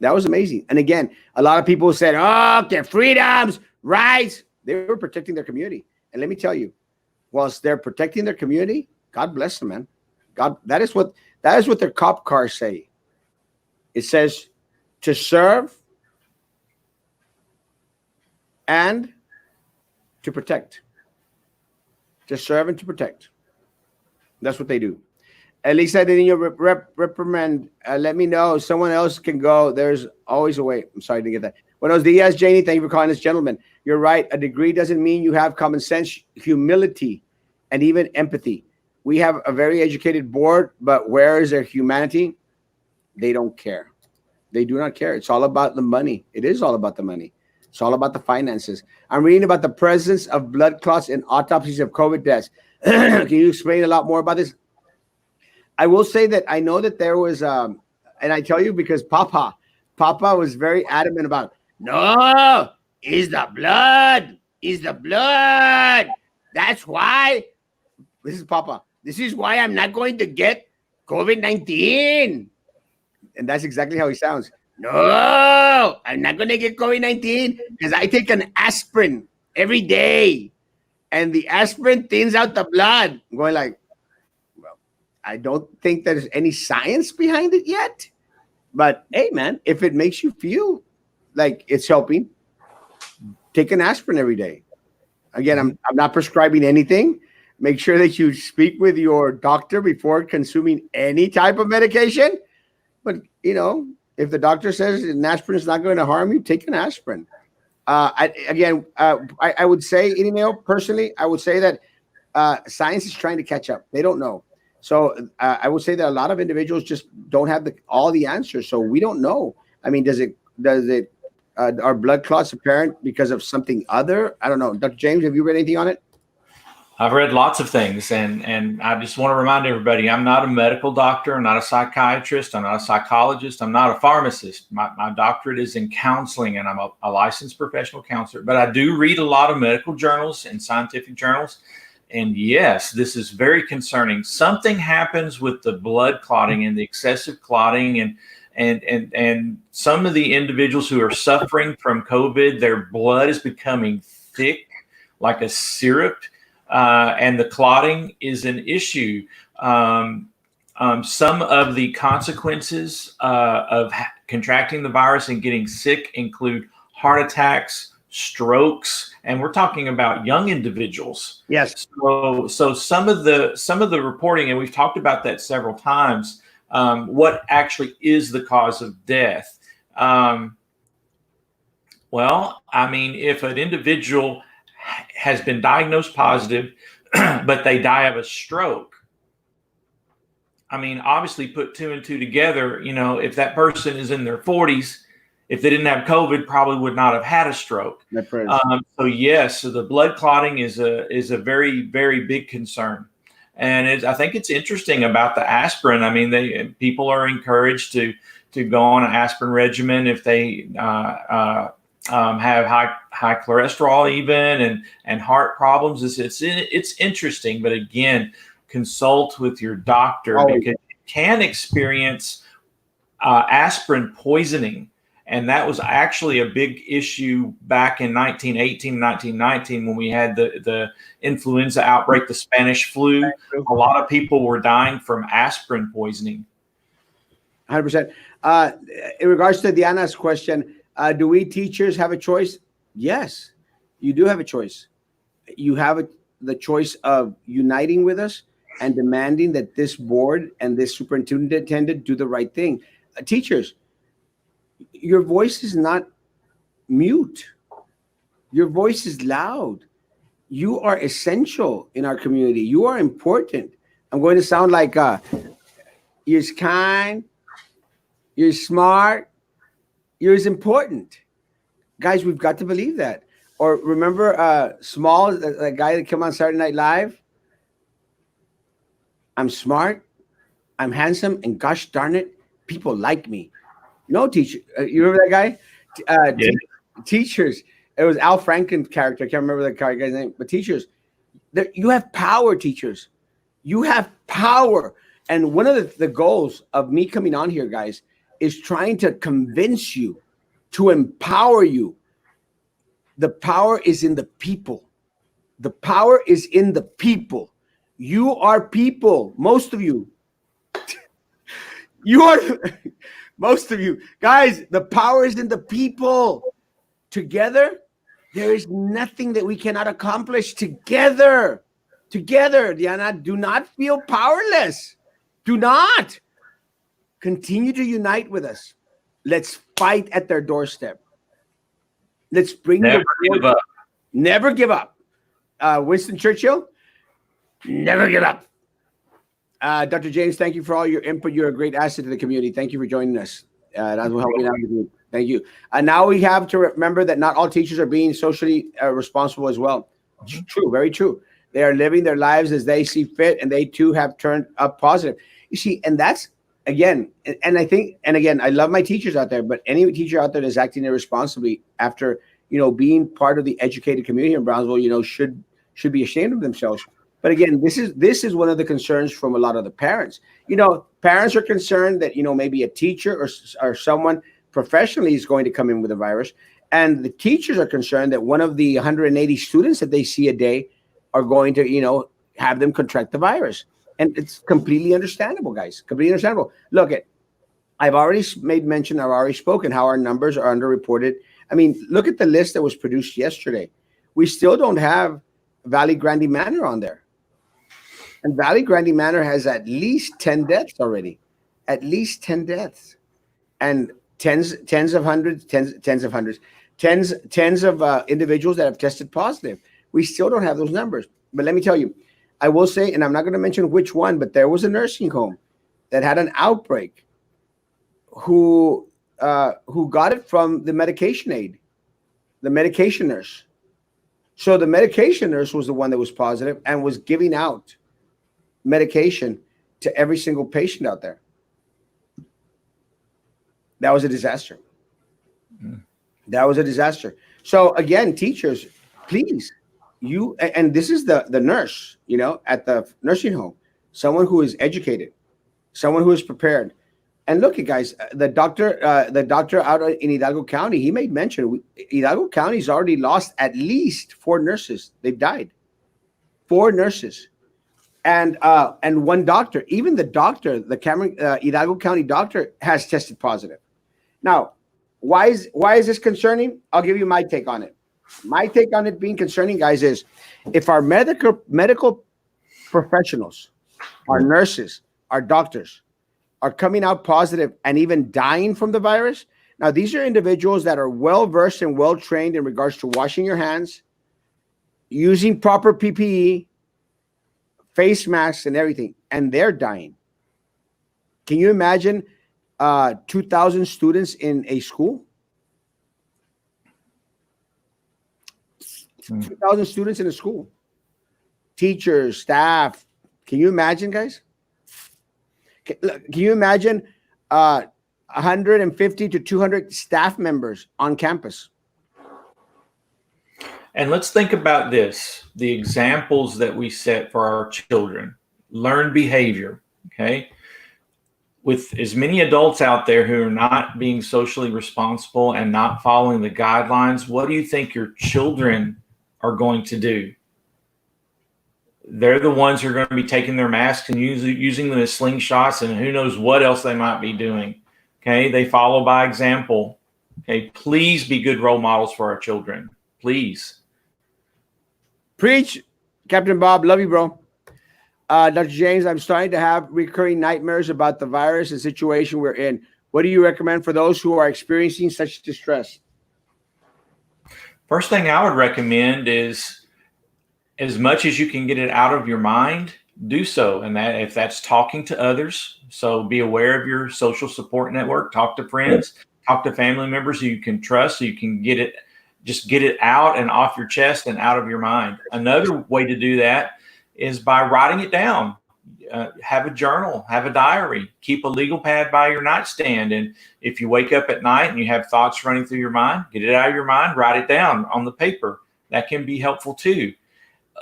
That was amazing. And again, a lot of people said, oh, their freedoms, rights. They were protecting their community. And let me tell you, whilst they're protecting their community, God bless them, man. God, that is what their cop cars say. It says to serve and to protect. To serve and to protect. That's what they do. At least I didn't reprimand. Let me know. Someone else can go. There's always a way. I'm sorry to get that. Buenos dias, Janie. Thank you for calling us, gentlemen. You're right. A degree doesn't mean you have common sense, humility, and even empathy. We have a very educated board, but where is their humanity? They don't care. They do not care. It's all about the money. It is all about the money. It's all about the finances. I'm reading about the presence of blood clots in autopsies of COVID deaths. Can you explain a lot more about this? I will say that I know that there was, and I tell you because Papa was very adamant about, no, it's the blood. It's the blood. That's why. This is Papa. This is why I'm not going to get COVID-19. And that's exactly how he sounds. No, I'm not going to get COVID-19 because I take an aspirin every day. And the aspirin thins out the blood. I'm going like, well, I don't think there's any science behind it yet. But hey, man, if it makes you feel like it's helping, take an aspirin every day. Again, I'm not prescribing anything. Make sure that you speak with your doctor before consuming any type of medication. But, if the doctor says an aspirin is not going to harm you, take an aspirin. I would say, personally, I would say that science is trying to catch up. They don't know. So I would say that a lot of individuals just don't have all the answers. So we don't know. I mean, are blood clots apparent because of something other? I don't know. Dr. James, have you read anything on it? I've read lots of things, and I just want to remind everybody, I'm not a medical doctor. I'm not a psychiatrist. I'm not a psychologist. I'm not a pharmacist. My doctorate is in counseling, and I'm a licensed professional counselor. But I do read a lot of medical journals and scientific journals. And yes, this is very concerning. Something happens with the blood clotting and the excessive clotting, and some of the individuals who are suffering from COVID, their blood is becoming thick like a syrup. And the clotting is an issue. Some of the consequences of contracting the virus and getting sick include heart attacks, strokes, and we're talking about young individuals. Yes. So some of the reporting, and we've talked about that several times. What actually is the cause of death? Well, I mean, if an individual has been diagnosed positive, but they die of a stroke. I mean, obviously put two and two together, if that person is in their 40s if they didn't have COVID, probably would not have had a stroke. My prayers. So yes, so the blood clotting is a very, very big concern. And I think it's interesting about the aspirin. I mean, people are encouraged to go on an aspirin regimen if they have high cholesterol even and heart problems. It's interesting, but again, consult with your doctor because you can experience aspirin poisoning. And that was actually a big issue back in 1918, 1919, when we had the influenza outbreak, the Spanish flu. A lot of people were dying from aspirin poisoning. 100%. In regards to Diana's question, do we teachers have a choice? Yes, you do have a choice. You have the choice of uniting with us and demanding that this board and this superintendent do the right thing. Teachers, your voice is not mute. Your voice is loud. You are essential in our community. You are important. I'm going to sound like you're kind, you're smart, you're important. Guys, we've got to believe that. Or remember Small, the guy that came on Saturday Night Live? I'm smart, I'm handsome, and gosh darn it, people like me. No, teacher. You remember that guy? Yeah. Teachers. It was Al Franken's character. I can't remember the guy's name. But teachers, you have power, teachers. You have power. And one of the goals of me coming on here, guys, is trying to convince you, to empower you. The power is in the people. The power is in the people. You are people. Most of you. You are... Most of you guys, the power is in the people. Together, there is nothing that we cannot accomplish together. Together, Diana, do not feel powerless. Do not. Continue to unite with us. Let's fight at their doorstep. Let's bring Never give up. Never give up. Winston Churchill, never give up. Dr. James, thank you for all your input. You're a great asset to the community. Thank you for joining us. That will help me out with you. Thank you. And now we have to remember that not all teachers are being socially responsible as well. True, very true. They are living their lives as they see fit, and they too have turned up positive. You see, and that's again, and I think, and again, I love my teachers out there, but any teacher out there that's acting irresponsibly after being part of the educated community in Brownsville, should be ashamed of themselves. But again, this is one of the concerns from a lot of the parents. Parents are concerned that maybe a teacher or someone professionally is going to come in with a virus, and the teachers are concerned that one of the 180 students that they see a day are going to have them contract the virus. And it's completely understandable, guys. Completely understandable. Look, I've already made mention. I've already spoken how our numbers are underreported. I mean, look at the list that was produced yesterday. We still don't have Valley Grande Manor on there. And Valley Grande Manor has at least 10 deaths already. At least 10 deaths. And tens of hundreds, tens of individuals that have tested positive. We still don't have those numbers. But let me tell you, I will say, and I'm not going to mention which one, but there was a nursing home that had an outbreak who got it from the medication aide, the medication nurse. So the medication nurse was the one that was positive and was giving out medication to every single patient out there. That was a disaster. That was a disaster. So again, teachers, please, and this is the nurse, at the nursing home, someone who is educated, someone who is prepared. And look, you guys, the doctor out in Hidalgo County, he made mention, Hidalgo County's already lost at least 4 nurses. They've died. 4 nurses. And one doctor, even the doctor, the Hidalgo County doctor has tested positive. Now, why is this concerning? I'll give you my take on it. My take on it being concerning, guys, is if our medical professionals, our nurses, our doctors are coming out positive and even dying from the virus. Now, these are individuals that are well-versed and well-trained in regards to washing your hands, using proper PPE, face masks and everything, and they're dying. Can you imagine 2,000 students in a school? 2,000 students in a school, teachers, staff. Can you imagine, guys? Can you imagine 150 to 200 staff members on campus? And let's think about this, the examples that we set for our children. Learned behavior, okay? With as many adults out there who are not being socially responsible and not following the guidelines, what do you think your children are going to do? They're the ones who are going to be taking their masks and using them as slingshots, and who knows what else they might be doing. Okay, they follow by example. Okay, please be good role models for our children. Please. Preach, Captain Bob. Love you, bro. Dr. James, I'm starting to have recurring nightmares about the virus and situation we're in. What do you recommend for those who are experiencing such distress? First thing I would recommend is, as much as you can get it out of your mind, do so. And that, if that's talking to others, so be aware of your social support network, talk to friends, talk to family members who you can trust, so you can get it out and off your chest and out of your mind. Another way to do that is by writing it down. Have a journal, have a diary, keep a legal pad by your nightstand. And if you wake up at night and you have thoughts running through your mind, get it out of your mind, write it down on the paper. That can be helpful too.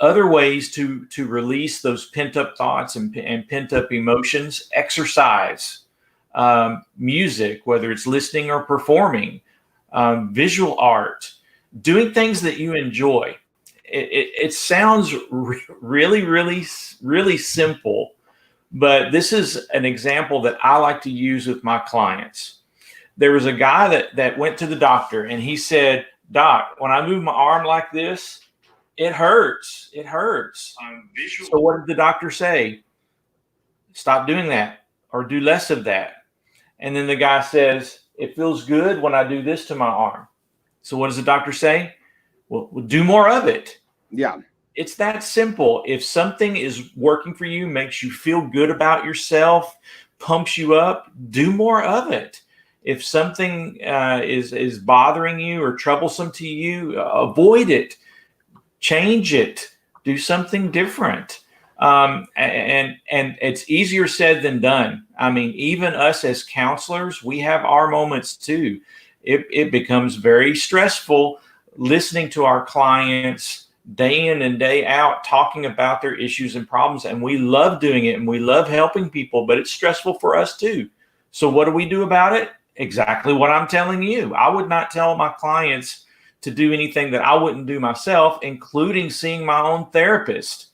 Other ways to release those pent up thoughts and pent up emotions: exercise, music, whether it's listening or performing, visual art, doing things that you enjoy. It sounds really, really, really simple, but this is an example that I like to use with my clients. There was a guy that went to the doctor, and he said, "Doc, when I move my arm like this, it hurts. It hurts." So what did the doctor say? Stop doing that, or do less of that. And then the guy says, "It feels good when I do this to my arm." So what does the doctor say? Well, do more of it. Yeah. It's that simple. If something is working for you, makes you feel good about yourself, pumps you up, do more of it. If something is bothering you or troublesome to you, avoid it, change it, do something different. And it's easier said than done. I mean, even us as counselors, we have our moments too. It becomes very stressful listening to our clients day in and day out talking about their issues and problems, and we love doing it and we love helping people, but it's stressful for us too. So what do we do about it? Exactly what I'm telling you. I would not tell my clients to do anything that I wouldn't do myself, including seeing my own therapist.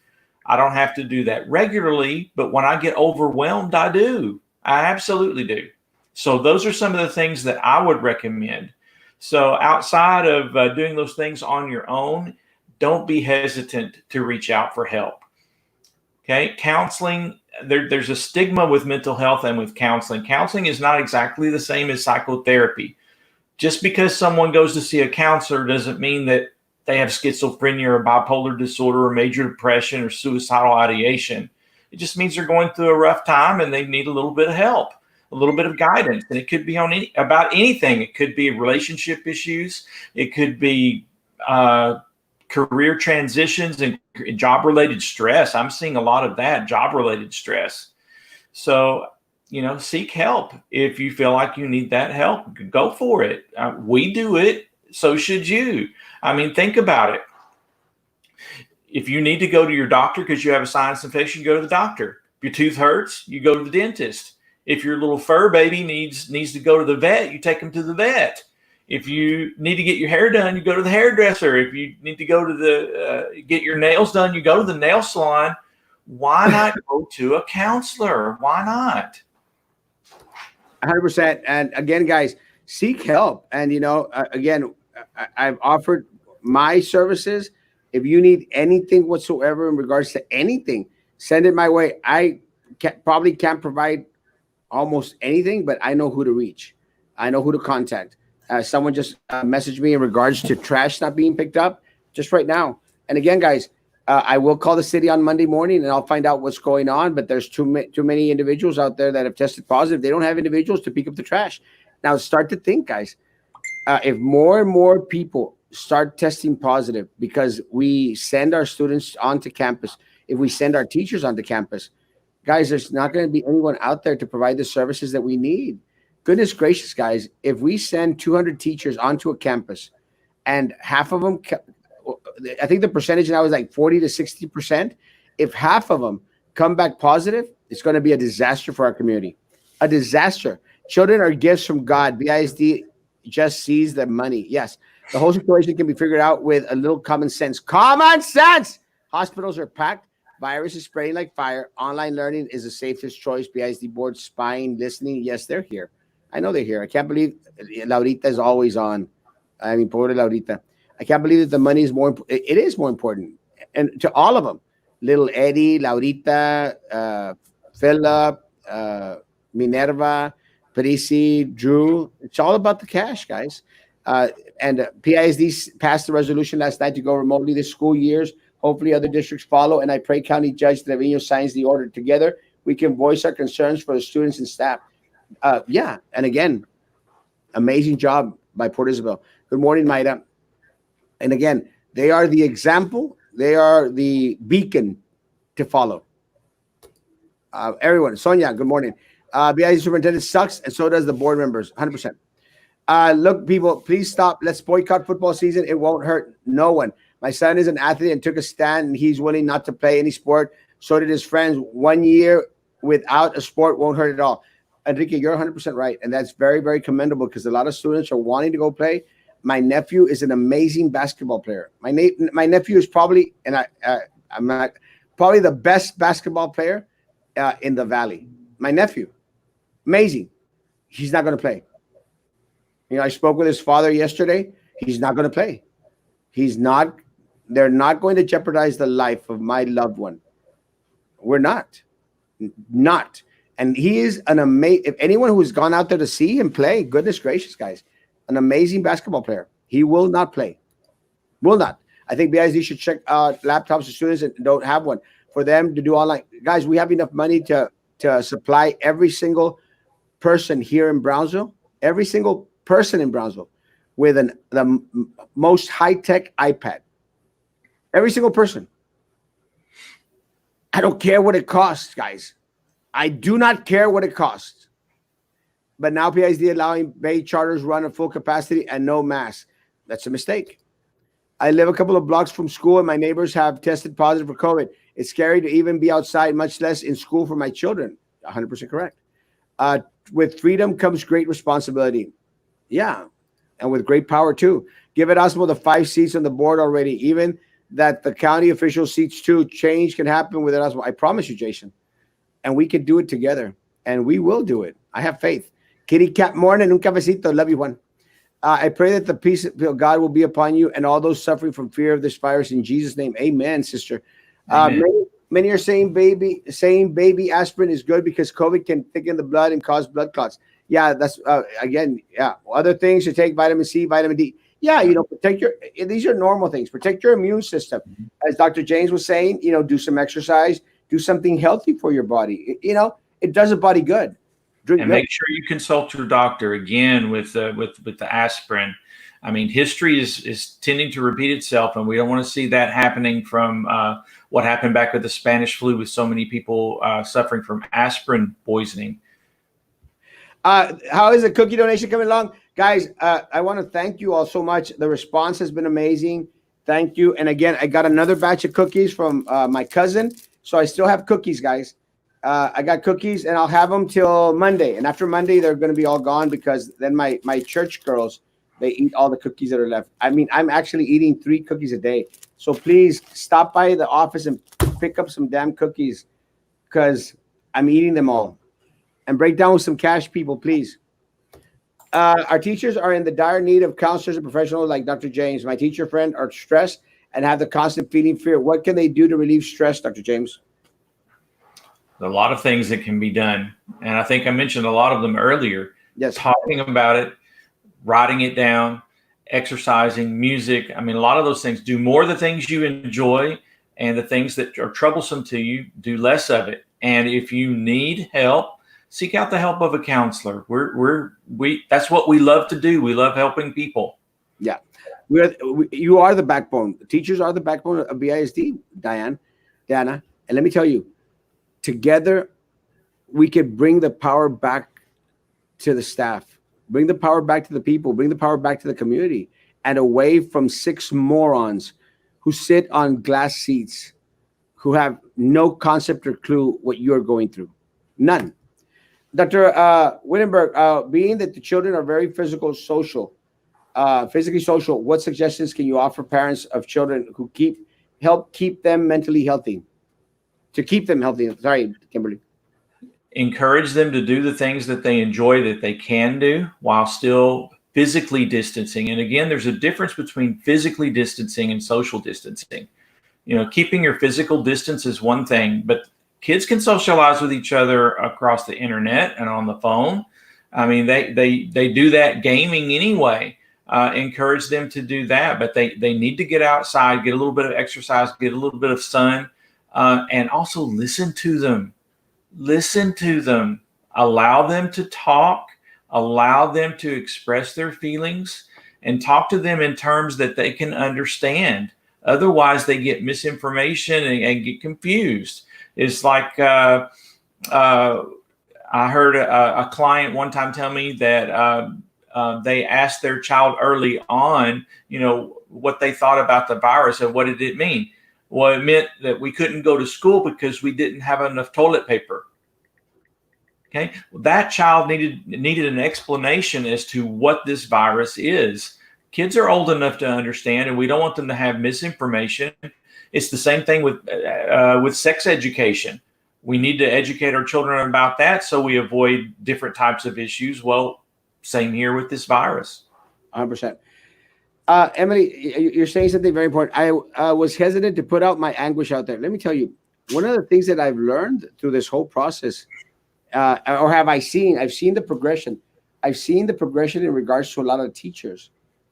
I don't have to do that regularly, but when I get overwhelmed, I do. I absolutely do. So those are some of the things that I would recommend. So outside of doing those things on your own, don't be hesitant to reach out for help. Okay, counseling, there's a stigma with mental health and with counseling. Counseling is not exactly the same as psychotherapy. Just because someone goes to see a counselor doesn't mean that they have schizophrenia or bipolar disorder or major depression or suicidal ideation. It just means they're going through a rough time and they need a little bit of help, a little bit of guidance. And it could be about anything. It could be relationship issues. It could be career transitions and job-related stress. I'm seeing a lot of that, job-related stress. So, seek help. If you feel like you need that help, go for it. We do it. So should you. I mean, think about it. If you need to go to your doctor because you have a sinus infection, go to the doctor. If your tooth hurts, you go to the dentist. If your little fur baby needs to go to the vet, you take them to the vet. If you need to get your hair done, you go to the hairdresser. If you need to go to get your nails done, you go to the nail salon. Why not go to a counselor? Why not? 100%. And again, guys, seek help. And, again, I've offered my services. If you need anything whatsoever in regards to anything, send it my way. I probably can't provide almost anything, but I know who to reach. I know who to contact. Someone just messaged me in regards to trash not being picked up just right now. And again, guys, I will call the city on Monday morning and I'll find out what's going on. But there's too many individuals out there that have tested positive. They don't have individuals to pick up the trash. Now start to think, guys. If more and more people start testing positive, because we send our students onto campus. If we send our teachers onto campus, guys, there's not going to be anyone out there to provide the services that we need. Goodness gracious, guys, if we send 200 teachers onto a campus and half of them, I think the percentage now is like 40 to 60%. If half of them come back positive, it's going to be a disaster for our community. A disaster. Children are gifts from God. BISD just sees the money. Yes, the whole situation can be figured out with a little common sense. Common sense! Hospitals are packed. Virus is spreading like fire. Online learning is the safest choice. BISD board spying, listening. Yes, they're here. I know they're here. I can't believe Laurita is always on. I mean, poor Laurita. I can't believe that the money is more. It is more important, and to all of them, little Eddie, Laurita, Philip, Minerva, Parisi, Drew. It's all about the cash, guys. And PISD passed a resolution last night to go remotely this school years. Hopefully, other districts follow. And I pray County Judge Trevino signs the order. Together, we can voice our concerns for the students and staff. Yeah, and again, amazing job by Port Isabel. Good morning, Maida. And again, they are the example. They are the beacon to follow. Everyone, Sonia, good morning. BISD superintendent sucks, and so does the board members, 100%. Look, people, please stop. Let's boycott football season. It won't hurt no one. My son is an athlete and took a stand, and he's willing not to play any sport. So did his friends. 1 year without a sport won't hurt at all. Enrique, you're 100% right, and that's very, very commendable, because a lot of students are wanting to go play. My nephew is an amazing basketball player. My nephew is probably, and I'm not, probably the best basketball player in the Valley. My nephew, amazing. He's not going to play. You know, I spoke with his father yesterday. He's not going to play. He's not. They're not going to jeopardize the life of my loved one. We're not. And he is an amazing. If anyone who's gone out there to see him play, goodness gracious, guys, an amazing basketball player. He will not play. Will not. I think BISD should check out laptops to students that don't have one for them to do online. Guys, we have enough money to supply every single person here in Brownsville, every single person in Brownsville with the most high-tech iPad. Every single person. I don't care what it costs, guys. I do not care what it costs. But now PISD allowing Bay charters run at full capacity and no mask. That's a mistake. I live a couple of blocks from school, and my neighbors have tested positive for COVID. It's scary to even be outside, much less in school for my children. 100% correct. With freedom comes great responsibility. Yeah, and with great power too. Give Erasmo the 5 seats on the board already. Even that the county official seats too. Change can happen with Erasmo. I promise you, Jason. And we can do it together. And we will do it. I have faith. Kitty Cat morning, un cafecito. Love you, Juan. I pray that the peace of God will be upon you and all those suffering from fear of this virus in Jesus' name. Amen, sister. Many are saying baby aspirin is good because COVID can thicken the blood and cause blood clots. Yeah, that's again, yeah. Other things to take, vitamin C, vitamin D. Yeah, protect these are normal things. Protect your immune system. As Dr. James was saying, do some exercise, do something healthy for your body. It does a body good. Drink and milk. Make sure you consult your doctor again with the aspirin. I mean, history is tending to repeat itself, and we don't want to see that happening from what happened back with the Spanish flu, with so many people suffering from aspirin poisoning. How is the cookie donation coming along? Guys, I want to thank you all so much. The response has been amazing. Thank you. And again, I got another batch of cookies from my cousin. So I still have cookies, guys. I got cookies, and I'll have them till Monday. And after Monday, they're going to be all gone, because then my church girls, they eat all the cookies that are left. I mean, I'm actually eating 3 cookies a day. So please stop by the office and pick up some damn cookies, because I'm eating them all. And break down with some cash, people, please. Our teachers are in the dire need of counselors and professionals like Dr. James. My teacher friend are stressed and have the constant feeling fear. What can they do to relieve stress, Dr. James? A lot of things that can be done. And I think I mentioned a lot of them earlier. Yes. Talking about it, writing it down, exercising, music. I mean, a lot of those things. Do more of the things you enjoy, and the things that are troublesome to you, do less of it. And if you need help, seek out the help of a counselor. We that's what we love to do. We love helping people. Yeah. You are the backbone. Teachers are the backbone of BISD, Diana. And let me tell you, together we could bring the power back to the staff, bring the power back to the people, bring the power back to the community, and away from six morons who sit on glass seats, who have no concept or clue what you're going through. None. Dr. Wittenberg, being that the children are very physically social, what suggestions can you offer parents of children who help keep them mentally healthy? To keep them healthy. Sorry, Kimberly. Encourage them to do the things that they enjoy that they can do while still physically distancing. And again, there's a difference between physically distancing and social distancing. Keeping your physical distance is one thing, but kids can socialize with each other across the internet and on the phone. I mean, they do that gaming anyway. Encourage them to do that, but they need to get outside, get a little bit of exercise, get a little bit of sun, and also listen to them. Listen to them. Allow them to talk. Allow them to express their feelings, and talk to them in terms that they can understand. Otherwise, they get misinformation and get confused. It's like I heard a client one time tell me that they asked their child early on, what they thought about the virus and what did it mean. Well, it meant that we couldn't go to school because we didn't have enough toilet paper. Okay, well, that child needed an explanation as to what this virus is. Kids are old enough to understand, and we don't want them to have misinformation. It's the same thing with sex education. We need to educate our children about that so we avoid different types of issues. Well, same here with this virus. 100%. Emily, you're saying something very important. I was hesitant to put out my anguish out there. Let me tell you, one of the things that I've learned through this whole process, or I've seen the progression. I've seen the progression in regards to a lot of teachers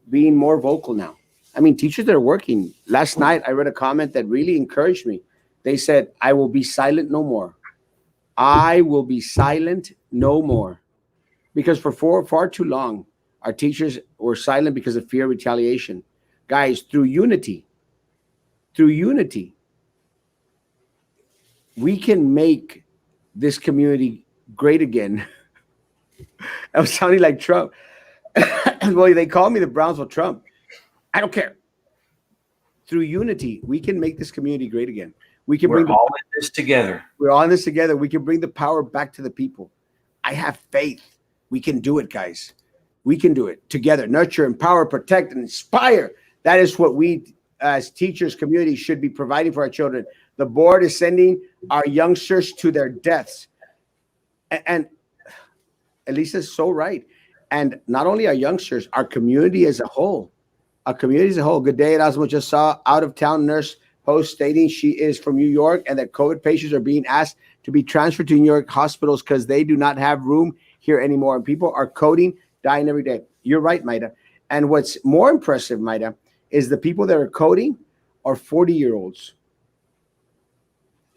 being more vocal now. I mean, teachers that are working. Last night, I read a comment that really encouraged me. They said, "I will be silent no more. I will be silent no more." Because for far too long, our teachers were silent because of fear of retaliation. Guys, through unity, we can make this community great again. I was sounding like Trump. Well, they call me the Brownsville Trump. I don't care. Through unity, we can make this community great again. We can We're all in this together. We're all in this together. We can bring the power back to the people. I have faith. We can do it, guys. We can do it together. Nurture, empower, protect, and inspire. That is what we as teachers, community should be providing for our children. The board is sending our youngsters to their deaths. And Elisa's so right. And not only our youngsters, our community as a whole. Our community as a whole. Good day, Erasmo just saw out-of-town nurse post stating she is from New York and that COVID patients are being asked to be transferred to New York hospitals because they do not have room here anymore. And people are coding, dying every day. You're right, Maida. And what's more impressive, Maida, is the people that are coding are 40-year-olds,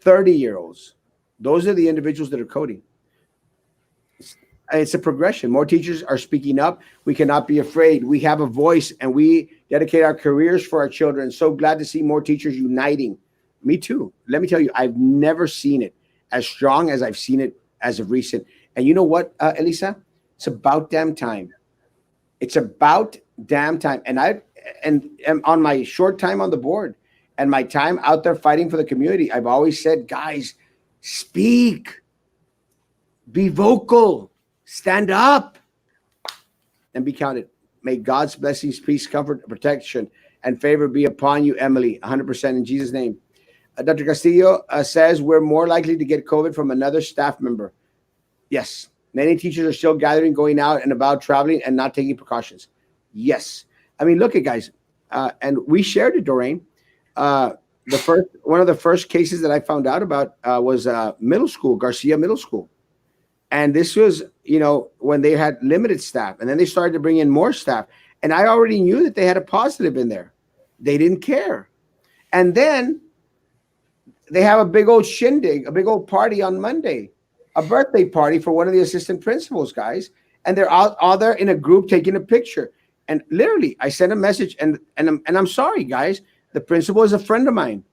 30-year-olds. Those are the individuals that are coding. It's a progression. More teachers are speaking up. We cannot be afraid. We have a voice, and we dedicate our careers for our children. So glad to see more teachers uniting. Me too. Let me tell you, I've never seen it as strong as I've seen it as of recent. And you know what, Elisa? It's about damn time. It's about damn time. And on my short time on the board and my time out there fighting for the community, I've always said, guys, speak, be vocal, stand up, and be counted. May God's blessings, peace, comfort, protection, and favor be upon you, Emily, 100% in Jesus' name. Dr. Castillo says we're more likely to get COVID from another staff member. Yes. Many teachers are still gathering, going out and about, traveling, and not taking precautions. Yes. I mean, look at guys. And we shared it, Doreen. One of the first cases that I found out about was middle school, Garcia Middle School. And this was, when they had limited staff, and then they started to bring in more staff. And I already knew that they had a positive in there. They didn't care. And then they have a big old shindig, a big old party on Monday, a birthday party for one of the assistant principals, guys. And they're all there in a group taking a picture. And literally, I sent a message, and I'm sorry, guys. The principal is a friend of mine,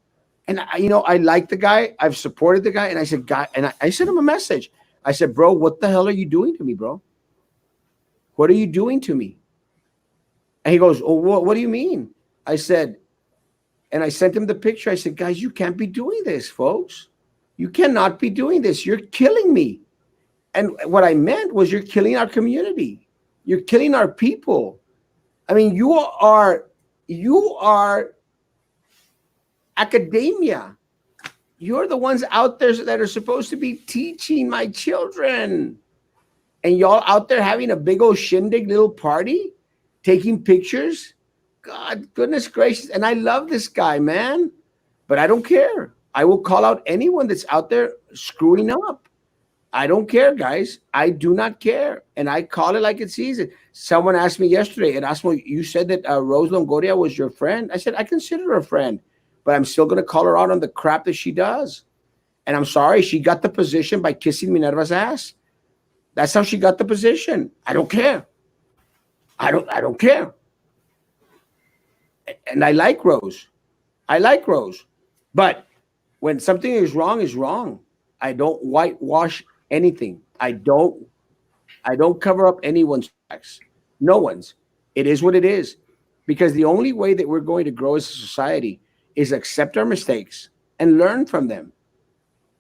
and I like the guy. I've supported the guy, and I said, guy, and I sent him a message. I said, bro, what the hell are you doing to me, bro? What are you doing to me? And he goes, oh, what do you mean? I said, and I sent him the picture. I said, guys, you can't be doing this, folks. You cannot be doing this. You're killing me. And what I meant was you're killing our community. You're killing our people. I mean, you are academia. You're the ones out there that are supposed to be teaching my children. And y'all out there having a big old shindig little party, taking pictures. God, goodness gracious. And I love this guy, man. But I don't care. I will call out anyone that's out there screwing up. I don't care, guys. I do not care. And I call it like it sees it. Someone asked me yesterday, Erasmo, you said that Rose Longoria was your friend. I said, I consider her a friend, but I'm still going to call her out on the crap that she does. And I'm sorry, she got the position by kissing Minerva's ass. That's how she got the position. I don't care. I don't care. And I like Rose. I like Rose. But when something is wrong. I don't whitewash anything. I don't cover up anyone's tracks. No one's. It is what it is. Because the only way that we're going to grow as a society is accept our mistakes and learn from them.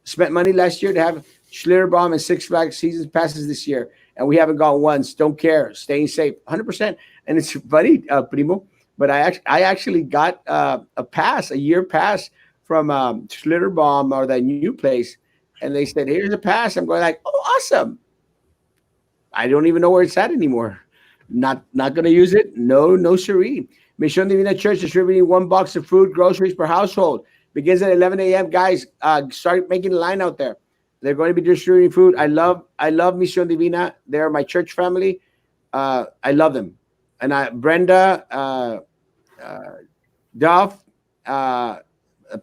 Spent money last year to have Schlitterbahn and Six Flags seasons passes this year, and we haven't gone once. Don't care. Staying safe, 100%. And it's funny, Primo, but I actually got a year pass from Schlitterbahn or that new place, and they said, "Here's a pass." I'm going like, "Oh, awesome!" I don't even know where it's at anymore. Not going to use it. No, siree. Mission Divina Church distributing 1 box of food, groceries per household. Begins at 11 a.m. Guys, start making a line out there. They're going to be distributing food. I love Mission Divina. They're my church family. I love them. And Brenda, Duff,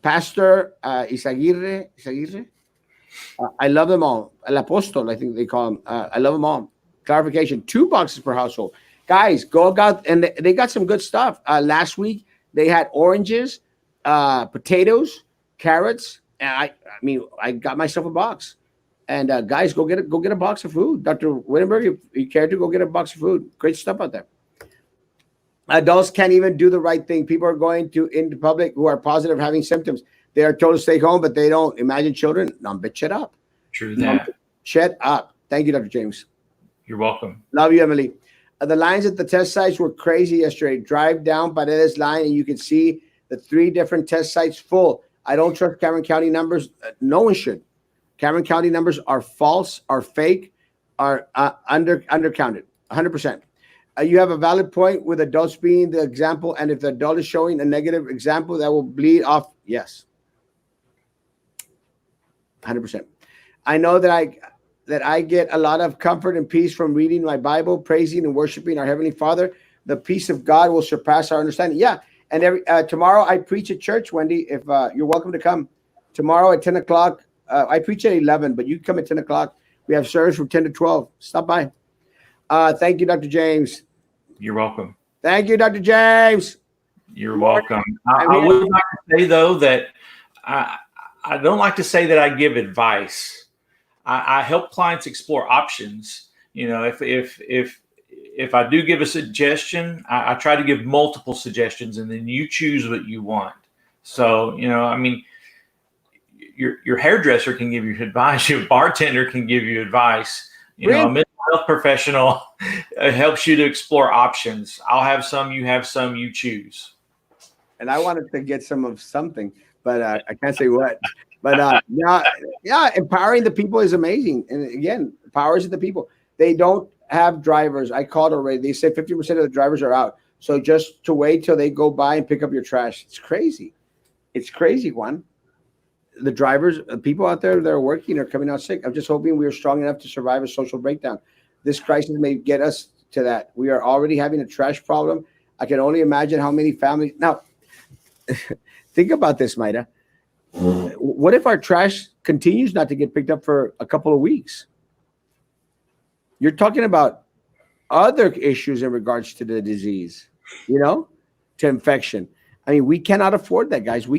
Pastor Isaguirre. I love them all. El Apostol, I think they call them. I love them all. Clarification, 2 boxes per household. Guys, go out, and they got some good stuff. Last week, they had oranges, potatoes, carrots. And I got myself a box. And guys, go get a box of food. Dr. Wittenberg, if you care to, go get a box of food. Great stuff out there. Adults can't even do the right thing. People are going into public who are positive, having symptoms. They are told to stay home, but they don't. Imagine children. But shut up. True that. Shut up. Thank you, Dr. James. You're welcome. Love you, Emily. The lines at the test sites were crazy yesterday. Drive down Paredes line, and you can see the 3 different test sites full. I don't trust Cameron County numbers. No one should. Cameron County numbers are false, are fake, are undercounted, 100%. You have a valid point with adults being the example, and if the adult is showing a negative example, that will bleed off. Yes, 100%. I know that I get a lot of comfort and peace from reading my Bible, praising and worshiping our Heavenly Father. The peace of God will surpass our understanding. Yeah, and tomorrow I preach at church, Wendy. If you're welcome to come tomorrow at 10 o'clock. I preach at 11, but you come at 10 o'clock. We have service from 10 to 12. Stop by. Thank you, Dr. James. You're welcome. Thank you, Dr. James. You're welcome. I would like to say, though, that I don't like to say that I give advice. I help clients explore options. You know, if I do give a suggestion, I try to give multiple suggestions, and then you choose what you want. So, your hairdresser can give you advice. Your bartender can give you advice. A mental health professional helps you to explore options. I'll have some, you have some, you choose. And I wanted to get some of something, but I can't say what. But yeah, empowering the people is amazing. And again, powers of the people. They don't have drivers. I called already. They said 50% of the drivers are out. So just to wait till they go by and pick up your trash. It's crazy. It's crazy, Juan. The drivers, people out there that are working are coming out sick. I'm just hoping we are strong enough to survive a social breakdown. This crisis may get us to that. We are already having a trash problem. I can only imagine how many families. Now, think about this, Maida. What if our trash continues not to get picked up for a couple of weeks? You're talking about other issues in regards to the disease, you know, to infection. I mean, we cannot afford that, guys. Uh,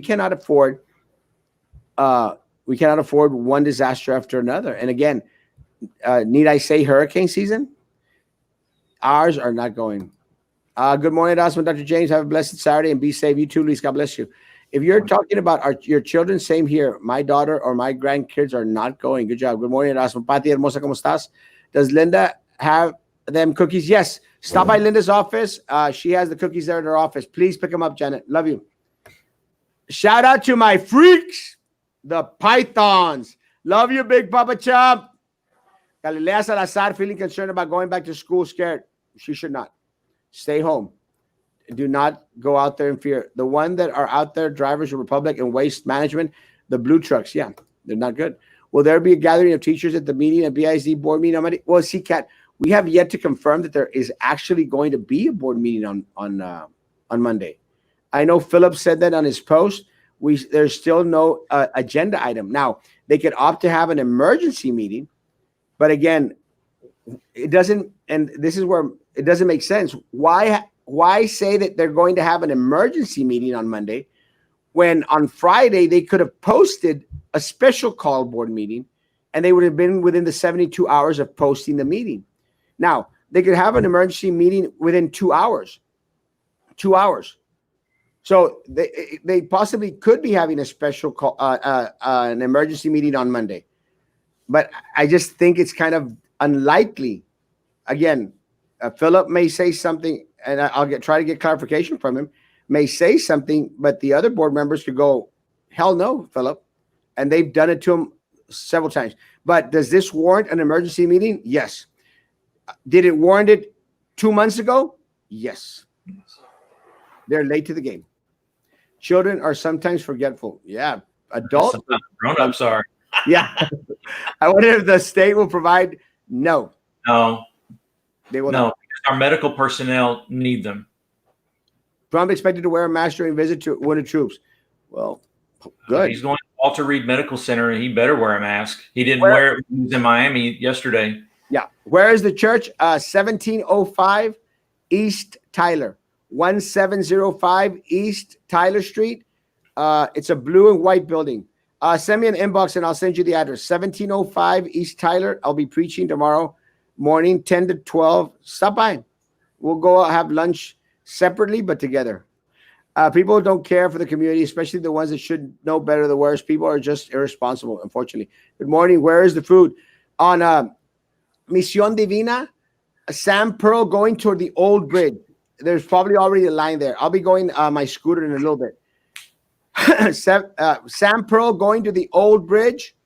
we cannot afford one disaster after another. And again, need I say hurricane season? Ours are not going. Good morning, Erasmo, Dr. James. Have a blessed Saturday and be safe. You too, Luis. God bless you. If you're talking about your children, same here. My daughter or my grandkids are not going. Good job. Good morning, Erasmo. Pati hermosa, ¿cómo estás? Does Linda have them cookies? Yes. Stop by Linda's office. She has the cookies there in her office. Please pick them up, Janet. Love you. Shout out to my freaks, the Pythons. Love you, Big Papa Chump. Galilea Salazar feeling concerned about going back to school, scared. She should not. Stay home. Do not go out there in fear. The one that are out there, drivers of Republic and Waste Management, the blue trucks, yeah, they're not good. Will there be a gathering of teachers at the meeting, at BISD board meeting on Monday? Well, see, Kat, we have yet to confirm that there is actually going to be a board meeting on Monday. I know Philip said that on his post. There's still no agenda item. Now, they could opt to have an emergency meeting, but again, it doesn't, and this is where it doesn't make sense. Why say that they're going to have an emergency meeting on Monday when on Friday they could have posted a special call board meeting and they would have been within the 72 hours of posting the meeting? Now, they could have an emergency meeting within 2 hours. 2 hours. So they possibly could be having a special call, an emergency meeting on Monday. But I just think it's kind of unlikely. Again, Philip may say something, and I'll try to get clarification from him. May say something, but the other board members could go, "Hell no, Philip," and they've done it to him several times. But does this warrant an emergency meeting? Yes. Did it warrant it 2 months ago? Yes. They're late to the game. Children are sometimes forgetful. Yeah, adults. Grown-ups are. Yeah. I wonder if the state will provide. No. They will not. Our medical personnel need them. Trump expected to wear a mask during visit to winter troops. Well, good. He's going to Walter Reed Medical Center, and he better wear a mask. He didn't wear it when he was in Miami yesterday. Yeah. Where is the church? 1705 East Tyler. 1705 East Tyler Street. It's a blue and white building. Send me an inbox and I'll send you the address. 1705 East Tyler. I'll be preaching tomorrow morning, 10 to 12. Stop by. We'll go out, have lunch separately, but together. People don't care for the community, especially the ones that should know better the worst. People are just irresponsible, unfortunately. Good morning. Where is the food? On Misión Divina, Sam Pearl going toward the old bridge. There's probably already a line there. I'll be going my scooter in a little bit. Sam Pearl going to the old bridge.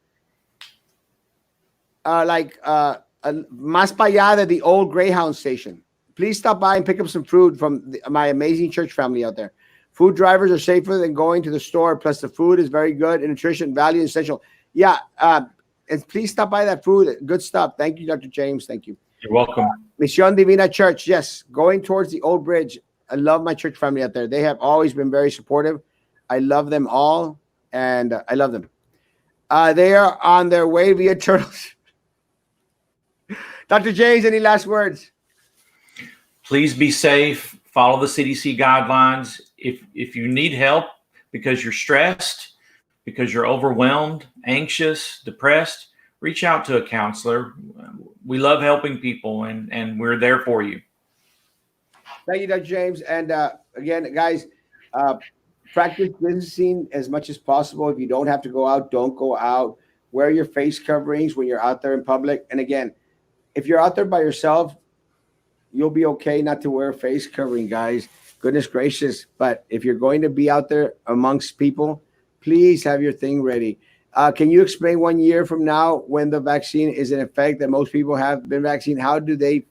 Más para allá de the old Greyhound station. Please stop by and pick up some food from my amazing church family out there. Food drivers are safer than going to the store. Plus, the food is very good and nutrition, value, and essential. Yeah, and please stop by that food. Good stuff. Thank you, Dr. James. Thank you. You're welcome. Misión Divina Church. Yes, going towards the old bridge. I love my church family out there. They have always been very supportive. I love them all, and I love them. They are on their way via Turtles. Dr. James, any last words? Please be safe. Follow the CDC guidelines. If you need help because you're stressed, because you're overwhelmed, anxious, depressed, reach out to a counselor. We love helping people, and we're there for you. Thank you, Dr. James. And again, guys, practice distancing as much as possible. If you don't have to go out, don't go out. Wear your face coverings when you're out there in public. And again, if you're out there by yourself, you'll be okay not to wear a face covering, guys. Goodness gracious. But if you're going to be out there amongst people, please have your thing ready. Can you explain 1 year from now when the vaccine is in effect that most people have been vaccinated? How do they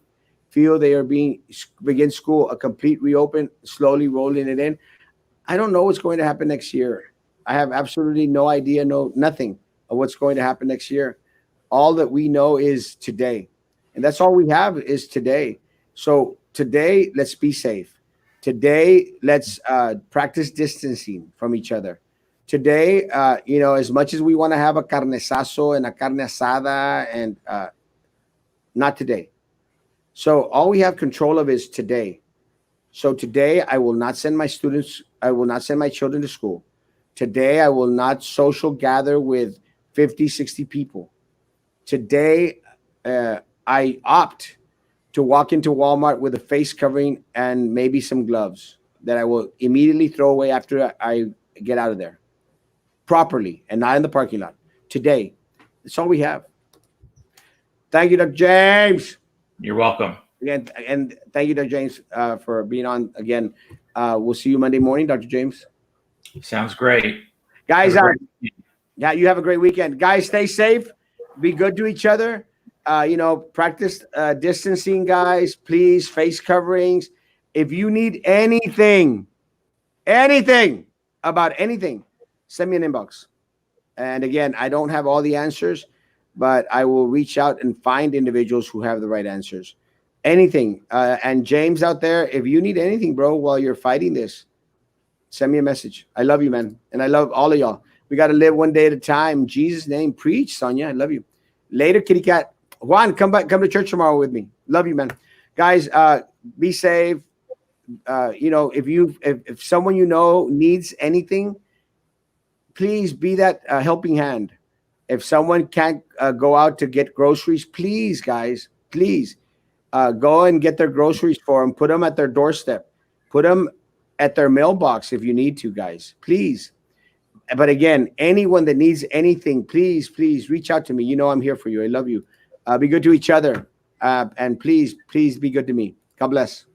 feel they are begin school, a complete reopen, slowly rolling it in? I don't know what's going to happen next year. I have absolutely no idea, nothing of what's going to happen next year. All that we know is today. And that's all we have is today. So today, let's be safe. Today, let's practice distancing from each other. Today, as much as we want to have a carnesazo and a carne asada, and not today. So all we have control of is today. So today I will not send my students, I will not send my children to school. Today I will not social gather with 50, 60 people. Today I opt to walk into Walmart with a face covering and maybe some gloves that I will immediately throw away after I get out of there properly and not in the parking lot. Today, that's all we have. Thank you, Dr. James. You're welcome. Again, and thank you, Dr. James, for being on again. We'll see you Monday morning, Dr. James. Sounds great. Guys, yeah, you have a great weekend. Guys, stay safe. Be good to each other. Practice distancing, guys. Please, face coverings. If you need anything about anything, send me an inbox. And again, I don't have all the answers, but I will reach out and find individuals who have the right answers. Anything. And James out there, if you need anything, bro, while you're fighting this, send me a message. I love you, man. And I love all of y'all. We got to live one day at a time. In Jesus' name, preach, Sonia. I love you. Later, kitty cat. Juan, come to church tomorrow with me. Love you, man. Guys, be safe. If someone you know needs anything, please be that helping hand. If someone can't go out to get groceries, please, guys, please go and get their groceries for them. Put them at their doorstep. Put them at their mailbox if you need to, guys. Please. But again, anyone that needs anything, please reach out to me. You know I'm here for you. I love you. Be good to each other. And please be good to me. God bless.